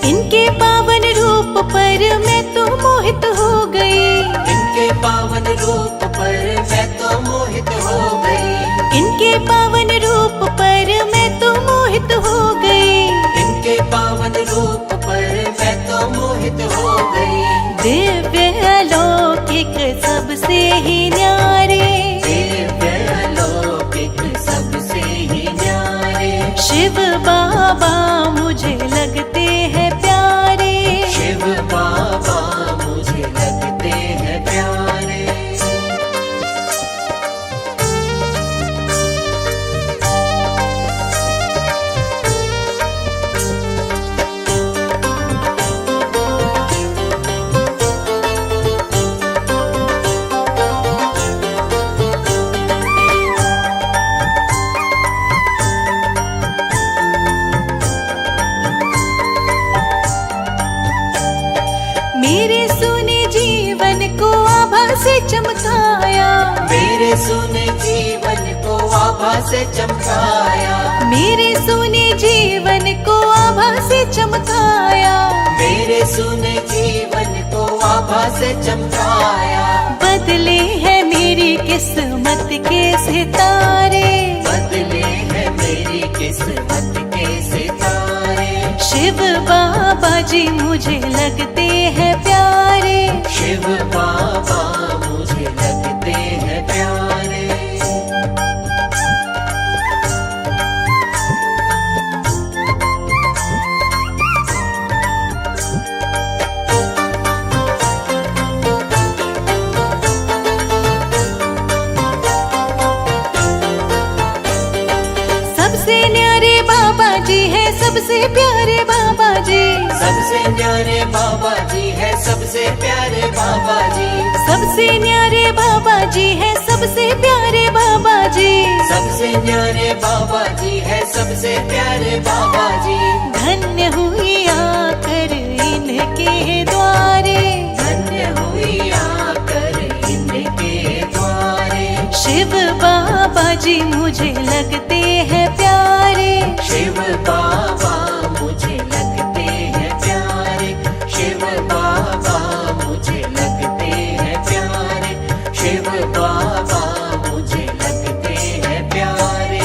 [SPEAKER 3] इनके पावन रूप पर मैं तो मोहित हो गई,
[SPEAKER 1] इनके पावन रूप पर मैं तो मोहित हो गई,
[SPEAKER 3] इनके पावन रूप पर मैं तो मोहित हो गई,
[SPEAKER 1] इनके पावन रूप पर मैं तो मोहित हो गई,
[SPEAKER 3] दिव्य अलौकिक सबसे ही न्यारे,
[SPEAKER 1] दिव्य अलौकिक सबसे ही न्यारे,
[SPEAKER 3] शिव बाबा मुझे लगते हैं प्यारे,
[SPEAKER 1] शिव बाबा मुझे लगते हैं प्यारे,
[SPEAKER 3] मेरे सुने जीवन को आभा से चमकाया,
[SPEAKER 1] मेरे सुने जीवन को आभा से चमकाया,
[SPEAKER 3] मेरे सुने जीवन को आभा से चमकाया,
[SPEAKER 1] मेरे सुने जीवन को आभा से चमकाया,
[SPEAKER 3] बदले हैं मेरी किस्मत के सितारे,
[SPEAKER 1] बदले हैं मेरी किस्मत के सितारे,
[SPEAKER 3] शिव बाबा जी मुझे लगते हैं प्यारे,
[SPEAKER 1] शिव बाबा मुझे लगते हैं प्यारे,
[SPEAKER 3] सबसे न्यारे बाबा जी है, सबसे प्यारे बाबा जी,
[SPEAKER 1] सबसे न्यारे बाबा जी है, सबसे प्यारे बाबा जी,
[SPEAKER 3] सबसे न्यारे बाबा जी है, सबसे प्यारे बाबा जी,
[SPEAKER 1] सबसे न्यारे बाबा जी है, सबसे प्यारे बाबा जी,
[SPEAKER 3] धन्य हुई आकर इनके द्वारे,
[SPEAKER 1] धन्य हुई आकर इनके द्वारे,
[SPEAKER 3] शिव बाबा जी मुझे लगते हैं प्यारे,
[SPEAKER 1] शिव बाबा मुझे लगते हैं प्यारे, शिव बाबा मुझे लगते हैं प्यारे, शिव बाबा मुझे लगते हैं प्यारे।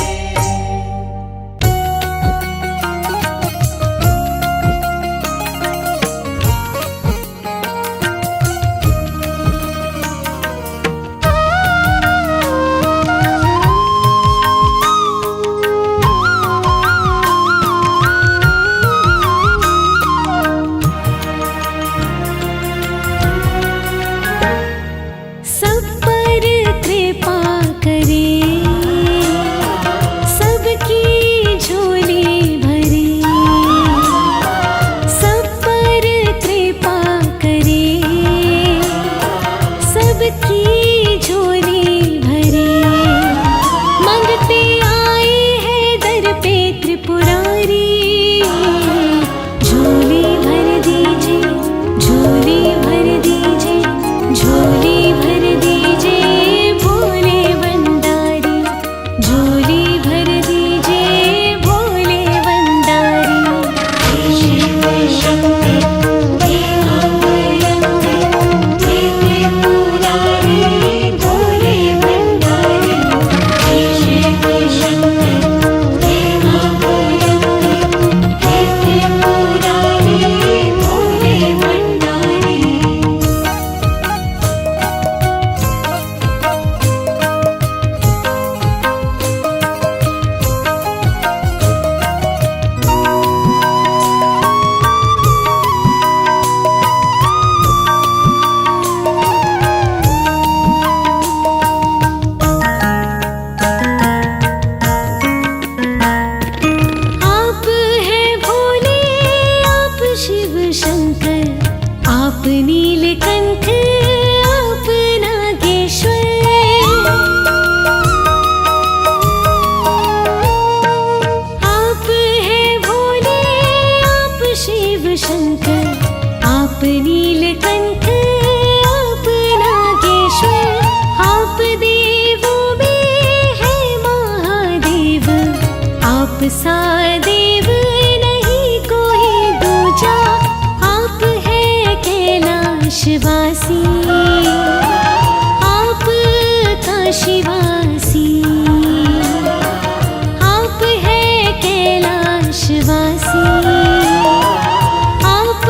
[SPEAKER 3] आप सा देव नहीं कोई दूजा, आप है कैलाशवासी, आप काशीवासी, आप है कैलाशवासी, आप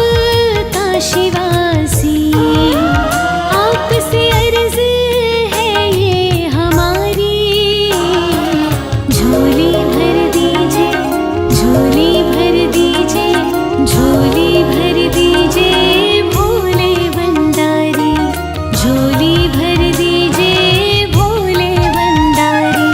[SPEAKER 3] काशीवासी। आपसे अर्ज है ये हमारी, झोली भर दीजिए, झोली भर दीजिए, झोली भर दीजिए भोले भंडारी, झोली भर दीजिए भोले भंडारी।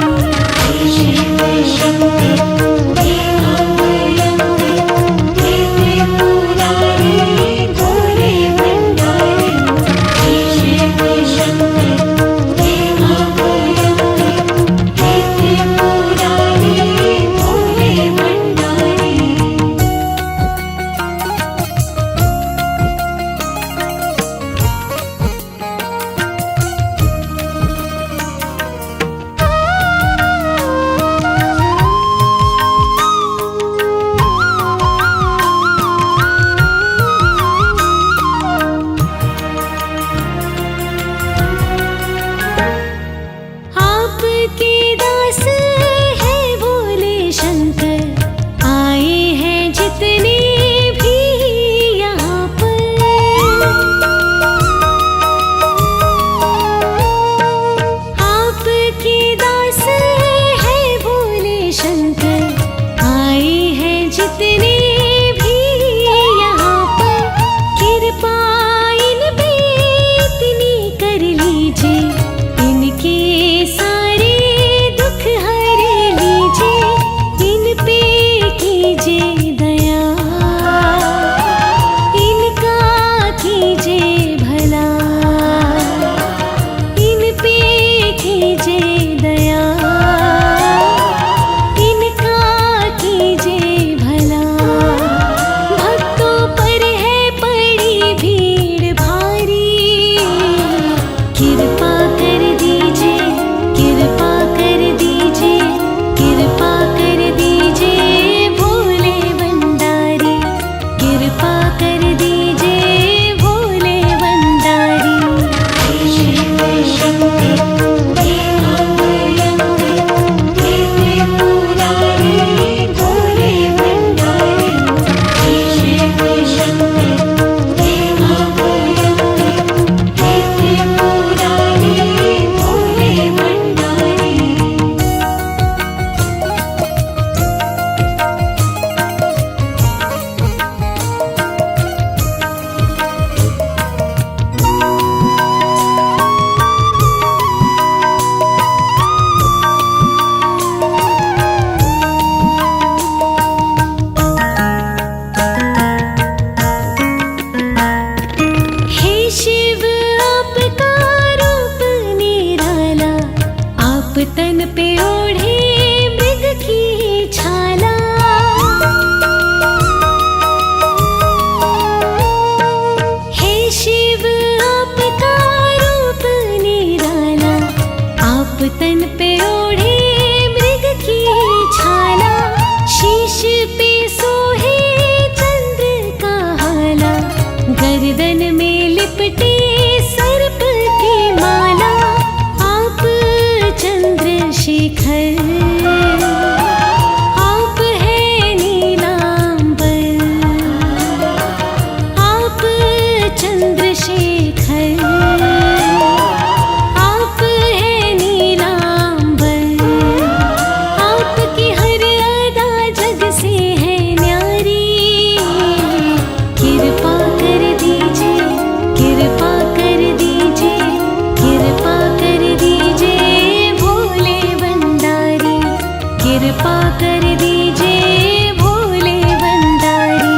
[SPEAKER 3] आपके दास है भोले शंकर, आए हैं जितने भी यहाँ पर। आपके दास है भोले शंकर, आए हैं जितने भी यहाँ पर। कृपा इन पे इतनी कर लीजिए, इनके सारे दुख हर लीजिए, इन पे कीजिए दया, इनका कीजिए भला, इन पे कीजिए दया, इनका कीजिए भला। भक्तों पर है पड़ी भीड़ भारी, कृपा कर दीजिए, कृपा कर दीजिए, कृपा कर दीजिए भोले भंडारी, कृपा कर दीजिए भोले भंडारी। हे शिव आपका रूप निराला, आप तन पे ओढ़े मृग की छाला। हे शिव आपका रूप निराला, आप तन पे ओढ़े मृग की छाला। शीश पे सोहे चंद्र का हाला, गर्दन में लिपटे सर्प की माला। आप चंद्रशेखर, आप है नीलांबर, आप चंद्रशेखर, आप है नीलांबर। आपकी हर अदा जग से है न्यारी, कृपा कर दीजिए, कृपा कर दीजिए, कृपा कर दीजिए भोले भंडारी, कृपा कर दीजिए भोले भंडारी।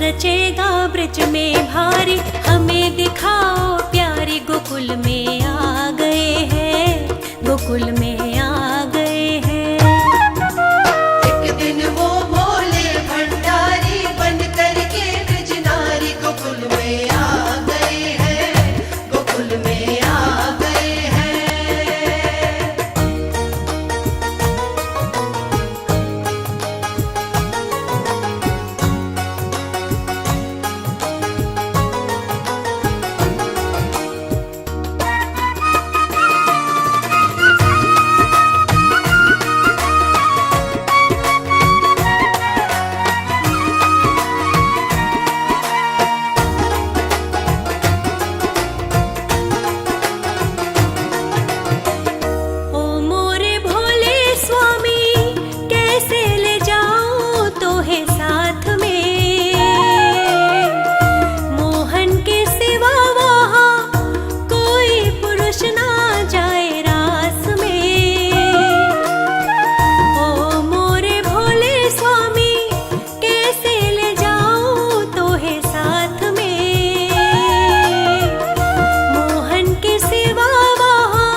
[SPEAKER 3] रचेगा ब्रज में भारी, हमें दिखाओ प्यारी। गोकुल में आ गए हैं, गोकुल में आ गए हैं।
[SPEAKER 1] एक दिन वो भोले भंडारी बन करके ब्रज नारी गोकुल में आ गए हैं, गोकुल में आ गए हैं।
[SPEAKER 3] ओ मोरे भोले स्वामी, कैसे ले जाऊं तोहे साथ में। मोहन के सिवा वहाँ कोई पुरुष ना जाए रास में। ओ मोरे भोले स्वामी, कैसे ले जाऊं तोहे साथ में। मोहन के सिवा वहाँ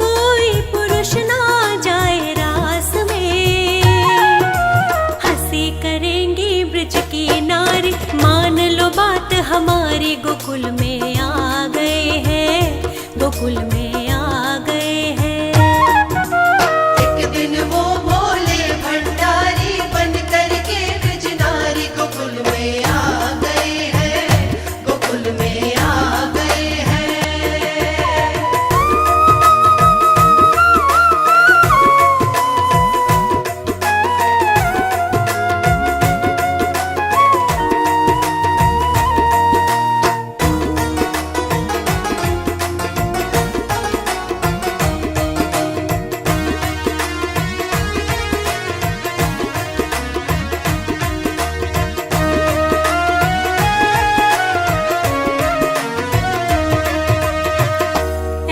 [SPEAKER 3] कोई पुरुष ना जाए रास में। हंसी करेंगी ब्रज की नारी, मान लो बात हमारी। गोकुल में आ गए हैं, गोकुल में आ गए हैं।
[SPEAKER 1] एक दिन वो भोले भंडारी बन करके ब्रज नारी गोकुल में आ गए हैं, गोकुल में आ गए हैं।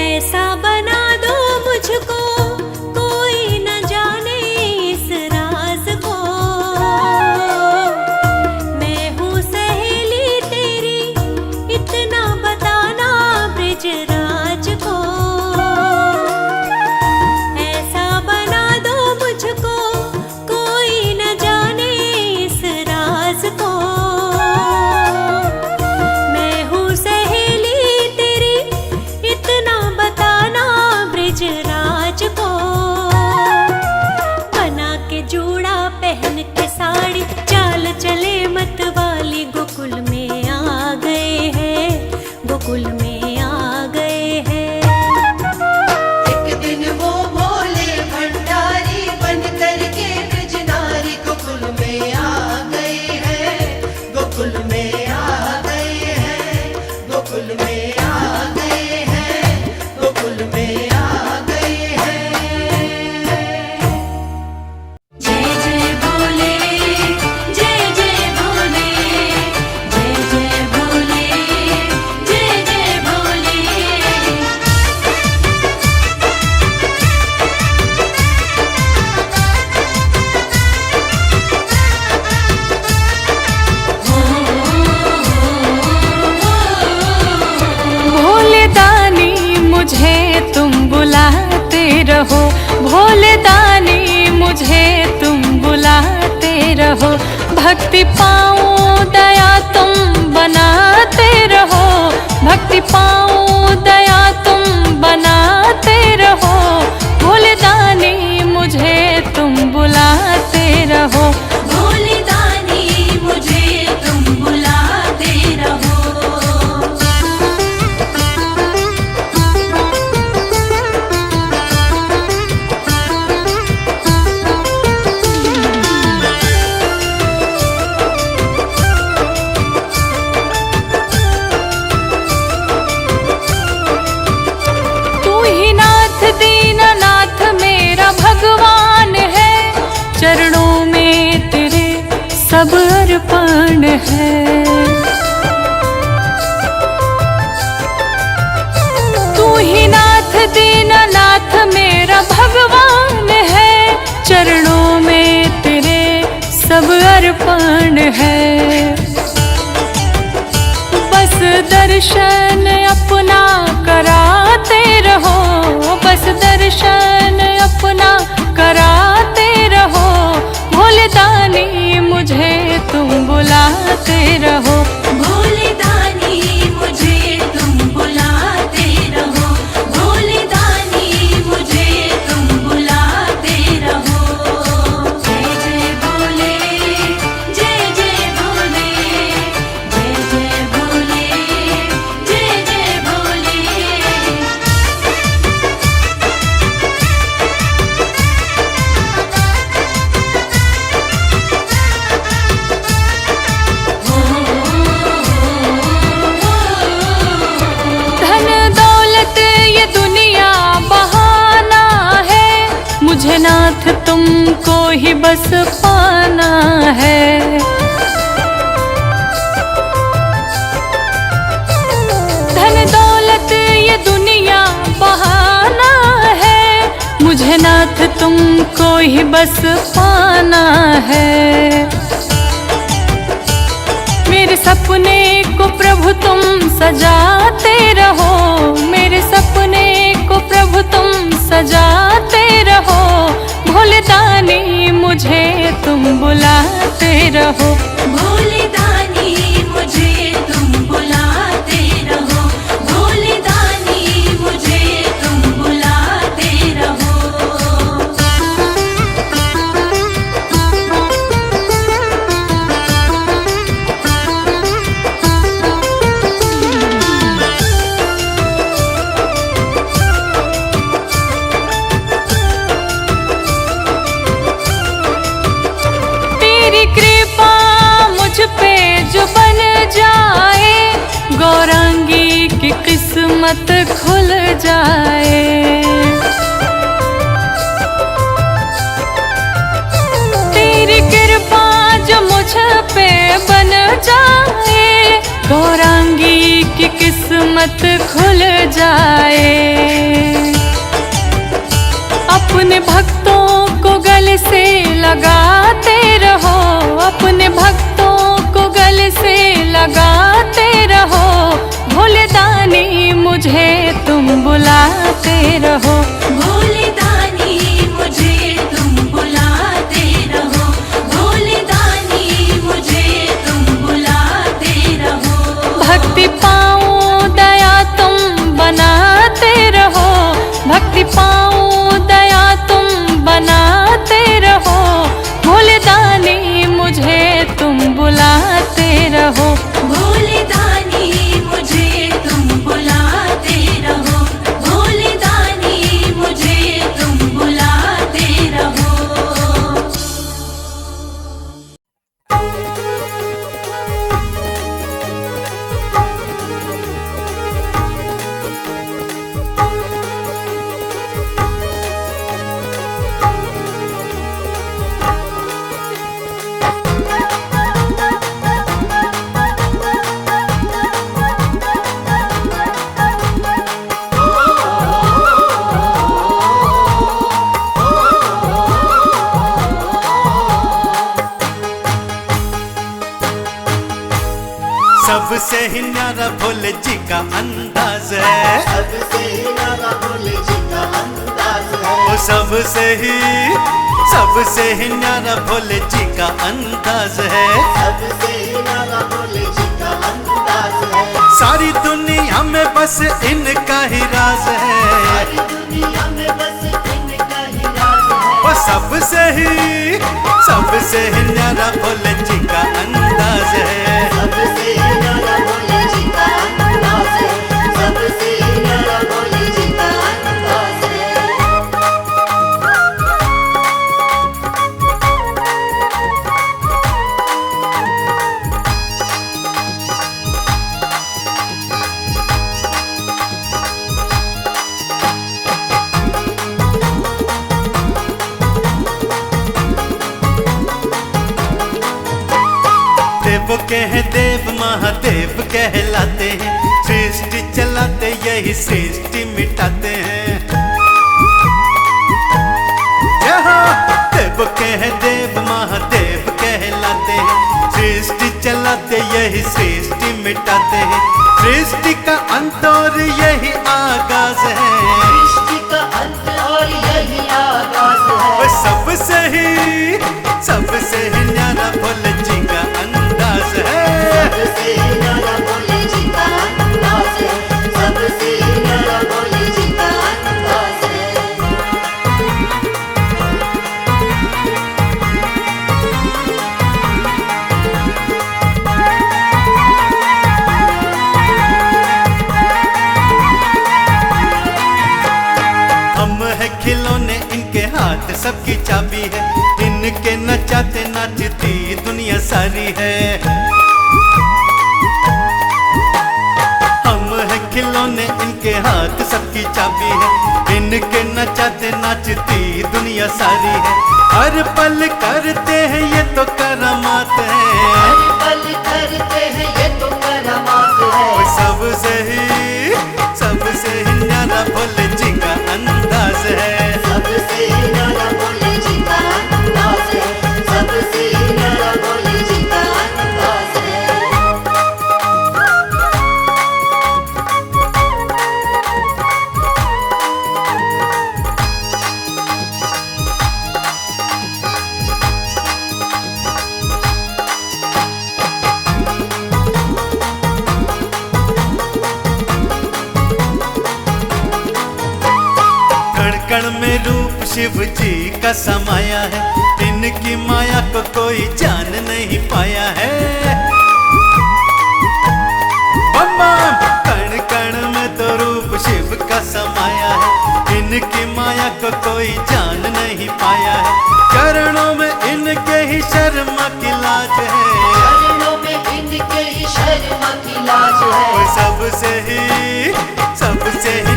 [SPEAKER 3] ऐसा बना दो मुझको, कोई न जाने इस राज को। मैं हूँ सहेली तेरी, इतना बताना ब्रजराज को। ऐसा बना दो मुझको, कोई न जाने इस राज को। मैं हूँ सहेली तेरी, इतना बताना ब्रजराज को। बना के जूड़ा पहन के साड़ी, चाल चले मत वाली। गोकुल में आ गए हैं, गोकुल में आ गए हैं।
[SPEAKER 1] एक दिन वो भोले भंडारी बन करके ब्रज नारी गोकुल में आ गए हैं, गोकुल में आ गए हैं, गोकुल में आ गए हैं, गोकुल में आ गए हैं।
[SPEAKER 3] जय जय भोले, जय जय भोले, जय जय भोले, जय जय भोले।
[SPEAKER 4] भोले दानी मुझे तुम बुलाते रहो, भोले दानी मुझे तुम बुलाते रहो। भक्ति पाऊं दया तुम बनाते रहो, भक्ति पाऊं दया तुम बनाते रहो। भोले दानी मुझे तुम बुलाते रहो।
[SPEAKER 3] भोले दानी मुझे तुम बुलाते रहो।
[SPEAKER 4] तू ही नाथ दीननाथ मेरा भगवान है, चरणों में तेरे सब अर्पण है। तू ही नाथ दीननाथ मेरा भगवान है, चरणों में तेरे सब अर्पण है। दर्शन अपना कराते रहो, बस दर्शन अपना कराते रहो। भोले दानी मुझे तुम बुलाते रहो,
[SPEAKER 3] भोले दानी मुझे तुम बुलाते रहो, भोले दानी मुझे तुम बुलाते रहो। जय जय भोले, जय जय भोले, जय जय भोले, जय जय भोले।
[SPEAKER 4] धन दौलत ये दुनिया बहाना है, मुझे नाथ तुमको ही बस पाना है। धन दौलत ये दुनिया बहाना है, मुझे नाथ तुमको ही बस पाना है। मेरे सपने को प्रभु तुम सजाते रहो, मेरे सपने को प्रभु तुम सजाते रहो। भोले दानी मुझे तुम बुलाते रहो,
[SPEAKER 3] भोले दानी मुझे तुम बुलाते रहो, भोले दानी मुझे तुम बुलाते रहो।
[SPEAKER 4] तेरी कृपा मुझ पे जो बन जाए, गौरांगी की किस्मत खुल जाए। तेरी कृपा जो मुझ पे बन जाए, गौरांगी की किस्मत खुल जाए। अपने भक्तों को गले से लगाते रहो, अपने भक्तों को गले से लगाते रहो। भोले दानी मुझे तुम बुलाते रहो,
[SPEAKER 3] भोले दानी मुझे तुम बुलाते रहो, भोले दानी मुझे तुम बुलाते रहो।
[SPEAKER 4] भक्ति पाऊं दया तुम बनाते रहो, भक्ति पाऊं दया तुम बनाते रहो। भोले दानी मुझे तुम बुलाते रहो,
[SPEAKER 3] भोले दानी मुझे तुम बुलाते रहो, भोले दानी मुझे तुम बुलाते रहो।
[SPEAKER 2] सबसे ही न्यारा भोले जी का अंदाज है,
[SPEAKER 1] सबसे न्यारा भोले जी का अंदाज है,
[SPEAKER 2] वो सबसे ही न्यारा भोले जी का अंदाज है।
[SPEAKER 1] सबसे न्यारा भोले जी का अंदाज है।
[SPEAKER 2] सारी दुनिया में बस इनका ही राज है,
[SPEAKER 1] सारी दुनिया में बस इनका ही राज है।
[SPEAKER 2] वो सबसे ही न्यारा भोले जी का अंदाज है।
[SPEAKER 1] सबसे न्यारा भोले जी का अंदाज है, सबसे न्यारा भोले जी का अंदाज है।
[SPEAKER 2] देव कह देव महादेव कहलाते हैं, सृष्टि चलाते यही सृष्टि मिटाते हैं। देव कह देव महादेव कहलाते हैं, सृष्टि चला खिलाते यही सृष्टि मिटाते हैं। सृष्टि का अंत और यही आगाज है,
[SPEAKER 1] सृष्टि का अंत और यही आगाज है।
[SPEAKER 2] वो सबसे ही न्यारा भोले जी का अंदाज है।
[SPEAKER 1] सबसे न्यारा भोले जी का अंदाज है, सबसे न्यारा भोले जी का अंदाज है।
[SPEAKER 2] हम है खिलौने, इनके हाथ सबकी चाबी है। इनके नचाते नाचती दुनिया सारी है। हम है खिलौने, इनके हाथ सबकी चाबी है। इनके नचाते नाचती दुनिया सारी है। हर पल करते हैं ये तो करामात है।
[SPEAKER 1] हर पल करते हैं ये तो करामात है।
[SPEAKER 2] वो सबसे ही न्यारा भोले जी का अंदाज है।
[SPEAKER 1] सबसे न्यारा भोले जी का अंदाज है, सबसे न्यारा भोले जी का अंदाज है।
[SPEAKER 2] कण कण में रूप शिव जी का समाया है। इनकी माया को कोई जान नहीं पाया है। बम्बा कण कण में तो रूप शिव का समाया है। इनकी माया को कोई जान नहीं पाया है। चरणों में इनके ही शर्मा की लाज है।
[SPEAKER 1] चरणों में इनके ही शर्मा की लाज है।
[SPEAKER 2] वो सबसे ही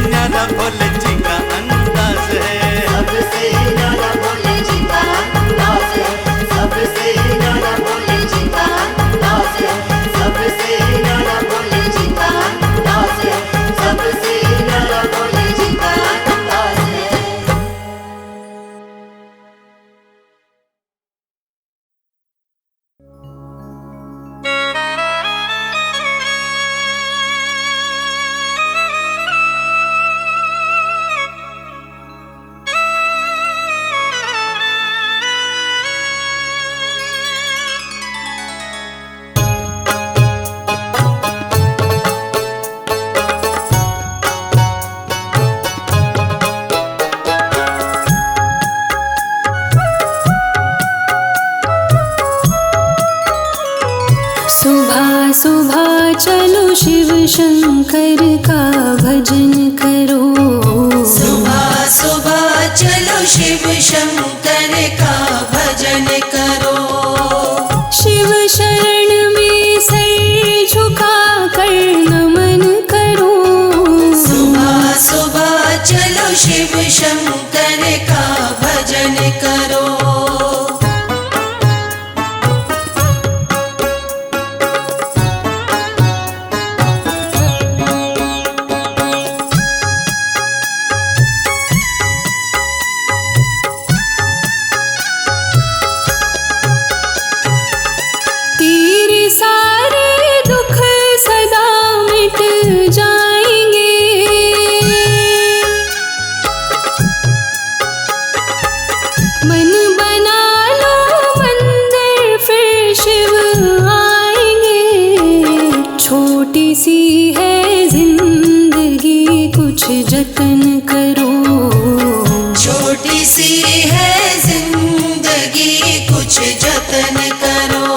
[SPEAKER 2] न्यारा भोले जी का अंदाज है।
[SPEAKER 1] सबसे न्यारा भोले जी का अंदाज है, सबसे न्यारा भोले जी का अंदाज है। सबसे न्यारा भोले जी का अंदाज है, सबसे न्यारा भोले जी का अंदाज है।
[SPEAKER 3] सुबह सुबह चलो शिव शंकर का भजन करो।
[SPEAKER 1] सुबह सुबह चलो शिव शंकर का भजन करो।
[SPEAKER 3] शिव शरण में सिर झुका कर नमन करो।
[SPEAKER 1] सुबह सुबह चलो शिव शंकर का भजन करो।
[SPEAKER 3] तेरे सारे दुख सदा मिट जाएंगे। मन बना लो मंदिर फिर शिव आएंगे। छोटी सी है जिंदगी कुछ जतन करो।
[SPEAKER 1] छोटी सी है जिंदगी कुछ जतन करो।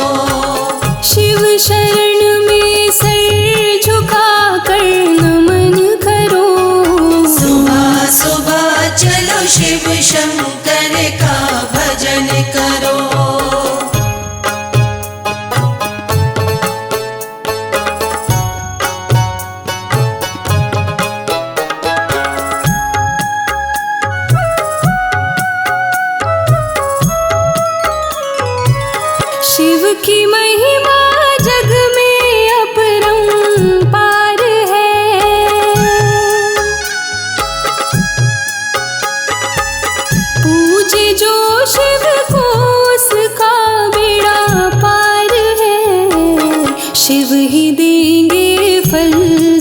[SPEAKER 3] शिव शरण में सिर झुका कर नमन करो।
[SPEAKER 1] सुबह सुबह चलो शिव शंकर का भजन करो।
[SPEAKER 3] शिव की महिमा जग में अपरंपार है।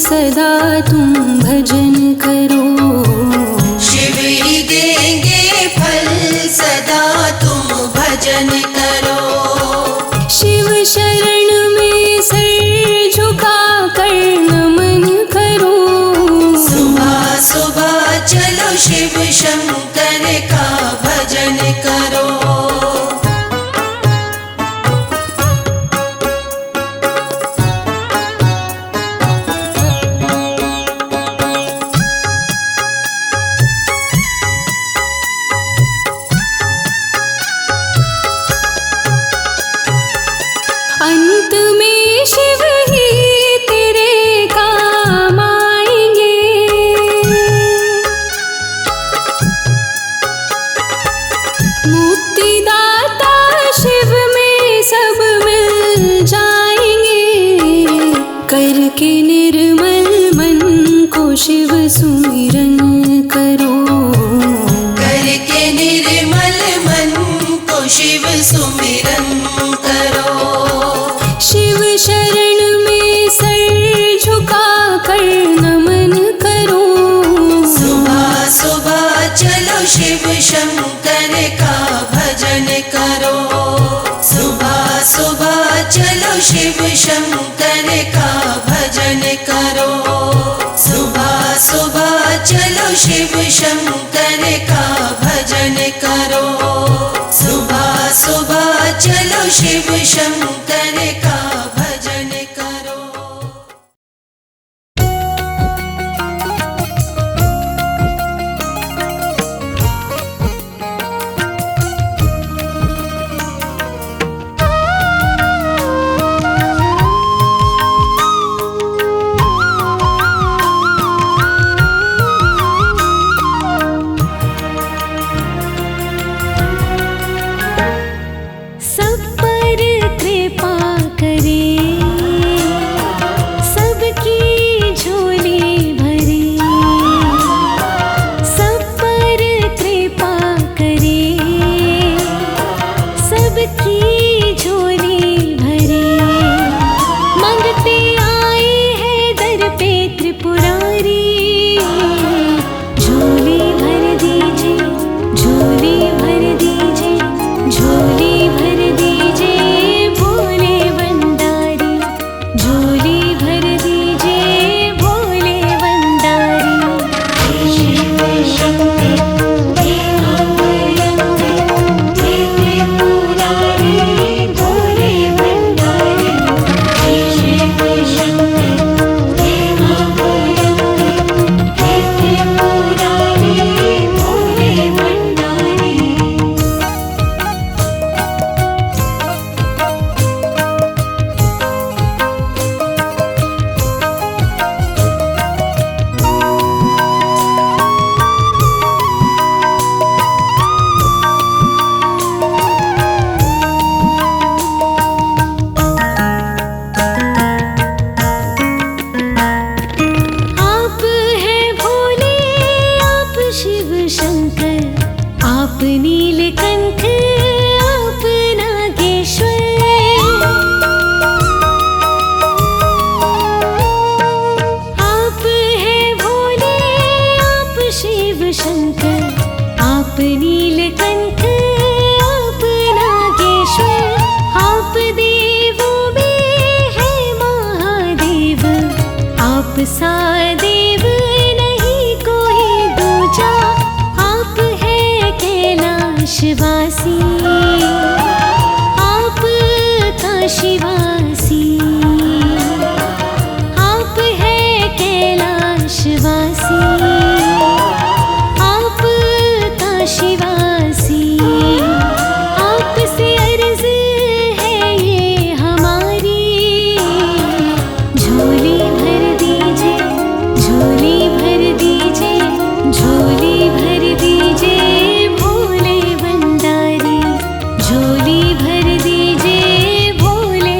[SPEAKER 4] सदा तुम भजन करो।
[SPEAKER 1] शिव ही देंगे फल सदा तुम भजन करो।
[SPEAKER 4] शिव शरण में सिर झुका कर नमन करो।
[SPEAKER 1] सुबह सुबह चलो शिव शंकर का भजन करो।
[SPEAKER 4] अंत में शिव ही तेरे काम आएंगे। मुक्तिदाता शिव में सब मिल जाएंगे। करके निर्मल मन को शिव सुमिरन करो।
[SPEAKER 1] करके निर्मल मन को शिव सुमिरन करो।
[SPEAKER 4] शिव शरण में सर झुका कर नमन करो।
[SPEAKER 1] सुबह सुबह चलो शिव शंकर का भजन करो। सुबह सुबह चलो शिव शंकर का भजन करो। सुबह सुबह चलो शिव शंकर का भजन करो। सुबह सुबह चलो शिव शंकर का भजन करो।
[SPEAKER 3] सब पर कृपा करे, सबकी झोली भरे। सब पर कृपा करे, सबकी झोली भरे। मांगते आए हैं दर पे त्रिपुरारी। झोली भर दीजिए, झोली भर दीजिए, झोली भर दीजिए भोले भंडारी। झोली भर दीजिए भोले भंडारी। शिव शंकर हे अभयंकर हे त्रिपुरारी भोले भंडारी। शिव शंकर हे अभयंकर हे त्रिपुरारी भोले भंडारी। आप हैं भोले, आप शिव शंकर, आप नीलकंठ, आप नागेश्वर। आप हैं भोले, आप शिव शंकर, आप नीलकंठ, आप नागेश्वर। आप देवों में है महादेव, आप सा देव नहीं कोई दूजा। आप है कैलाशवासी, आप काशीवासी। आप है कैलाशवासी, आप काशीवासी। आपसे अर्ज है ये हमारी। झोली भर दीजिए, झोली भर दीजिए, झोली भर दीजिए भोले भंडारी। झोली भर दीजिए भोले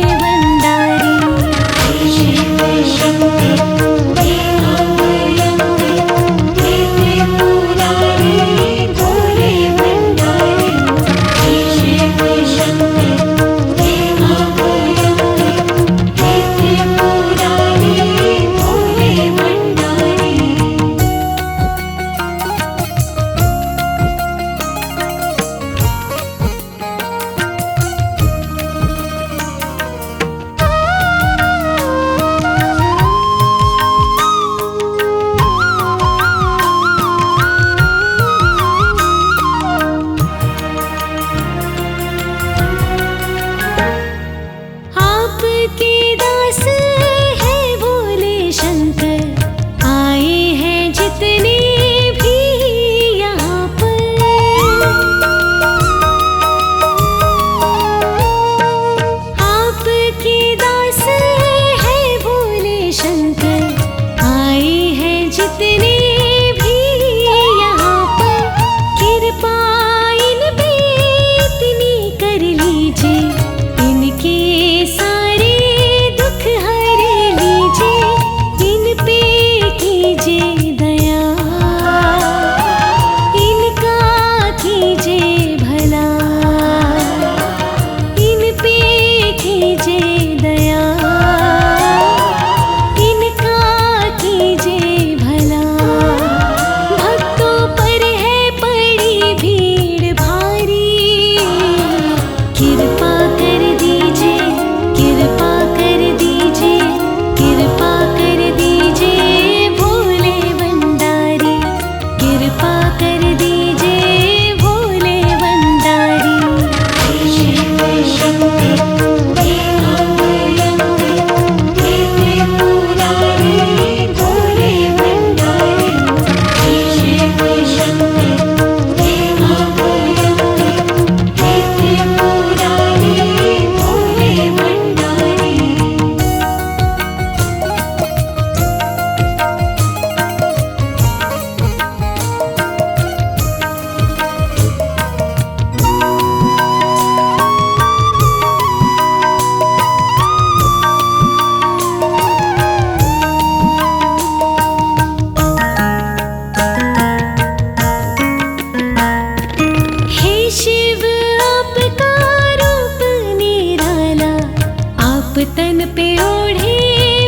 [SPEAKER 3] पे ओढ़े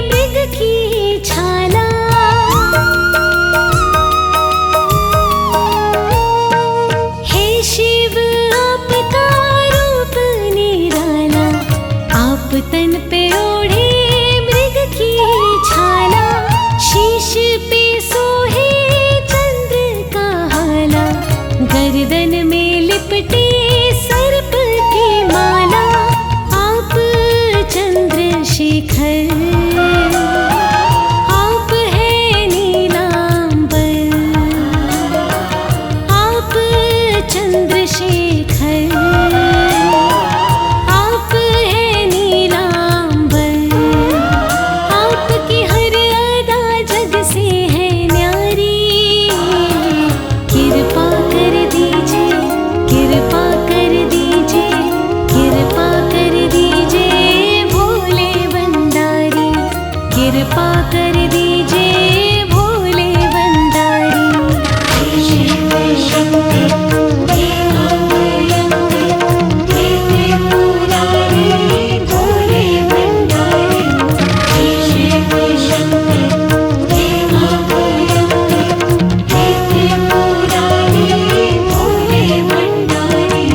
[SPEAKER 3] मृग की छाला। हे शिव आपका रूप निराला, आप तन पे ओढ़े मृग की छाला। शीश पे सोहे चंद्र का हाला, गर्दन में लिपटे सर्प की माला। आप चंद्रशेखर, आप है नीलांबर। आप चंद्रशेखर, आप है नीलांबर। आपकी हर अदा जग से है न्यारी। कृपा कर दीजिए, कृपा कर दीजिए, कृपा कर दीजिए भोले भंडारी। कृपा कर दीजिए भोले भंडारी। शिव शक्ति हे अभयंती, हे त्रिपुरारी भोले भंडारी। शिव शक्ति हे अभयंती, हे त्रिपुरारी भोले भंडारी।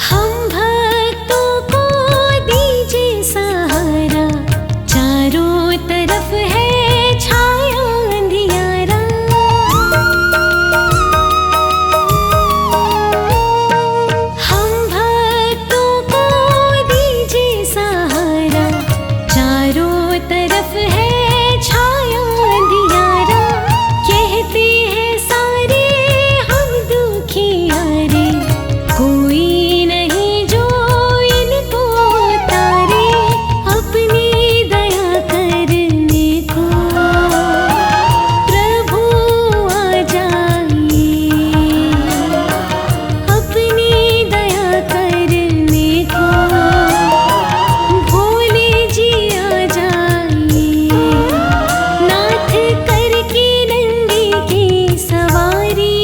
[SPEAKER 3] हम भक्तों को दीजिए सहारा, चारों तरफ है छाया अंधियारा। हम भक्तों को दीजिए सहारा, चारों तरफ है छाया अंधियारा। कहते हैं सारे हम दुखियारे, कोई नहीं जो इनको तारे। अपनी दया करने को प्रभु आ जाइए। अपनी दया करने को भोले जी आ जाइए। नाथ करके नंदी की सवारी,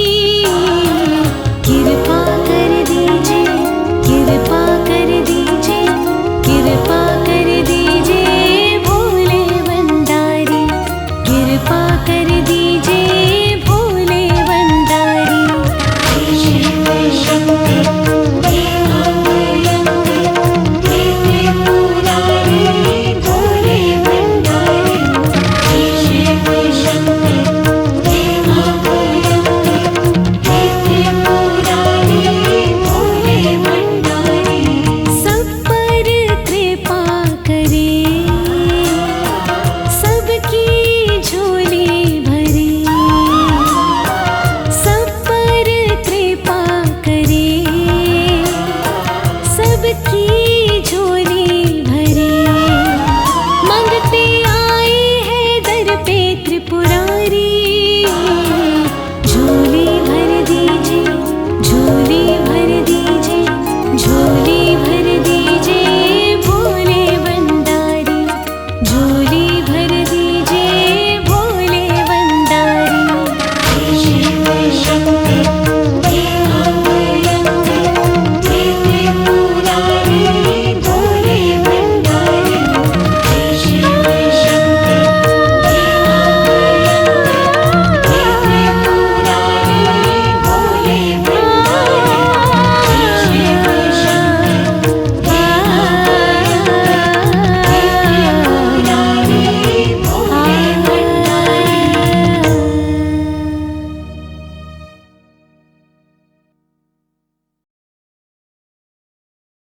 [SPEAKER 3] कृपा कर दीजिए, कृपा कर दीजिए, कृपा कर दीजिए भोले भंडारी। कृपा कर दीजिए भोले भंडारी। शिव शक्ति हे अभयंती, हे त्रिपुरारी भोले भंडारी। शिव शक्ति हे अभयंती, हे त्रिपुरारी भोले भंडारी। सब पर कृपा करे, सबकी झोली भरे। सब पर कृपा करे, सबकी झोली भरे। मांगते आए हैं दर पे त्रिपुरारी, झोली भर दीजिए, झोली भर दीजिए, झोली भर दीजिए भोले भंडारी। झोली भर दीजिए भोले भंडारी। शिव शक्ति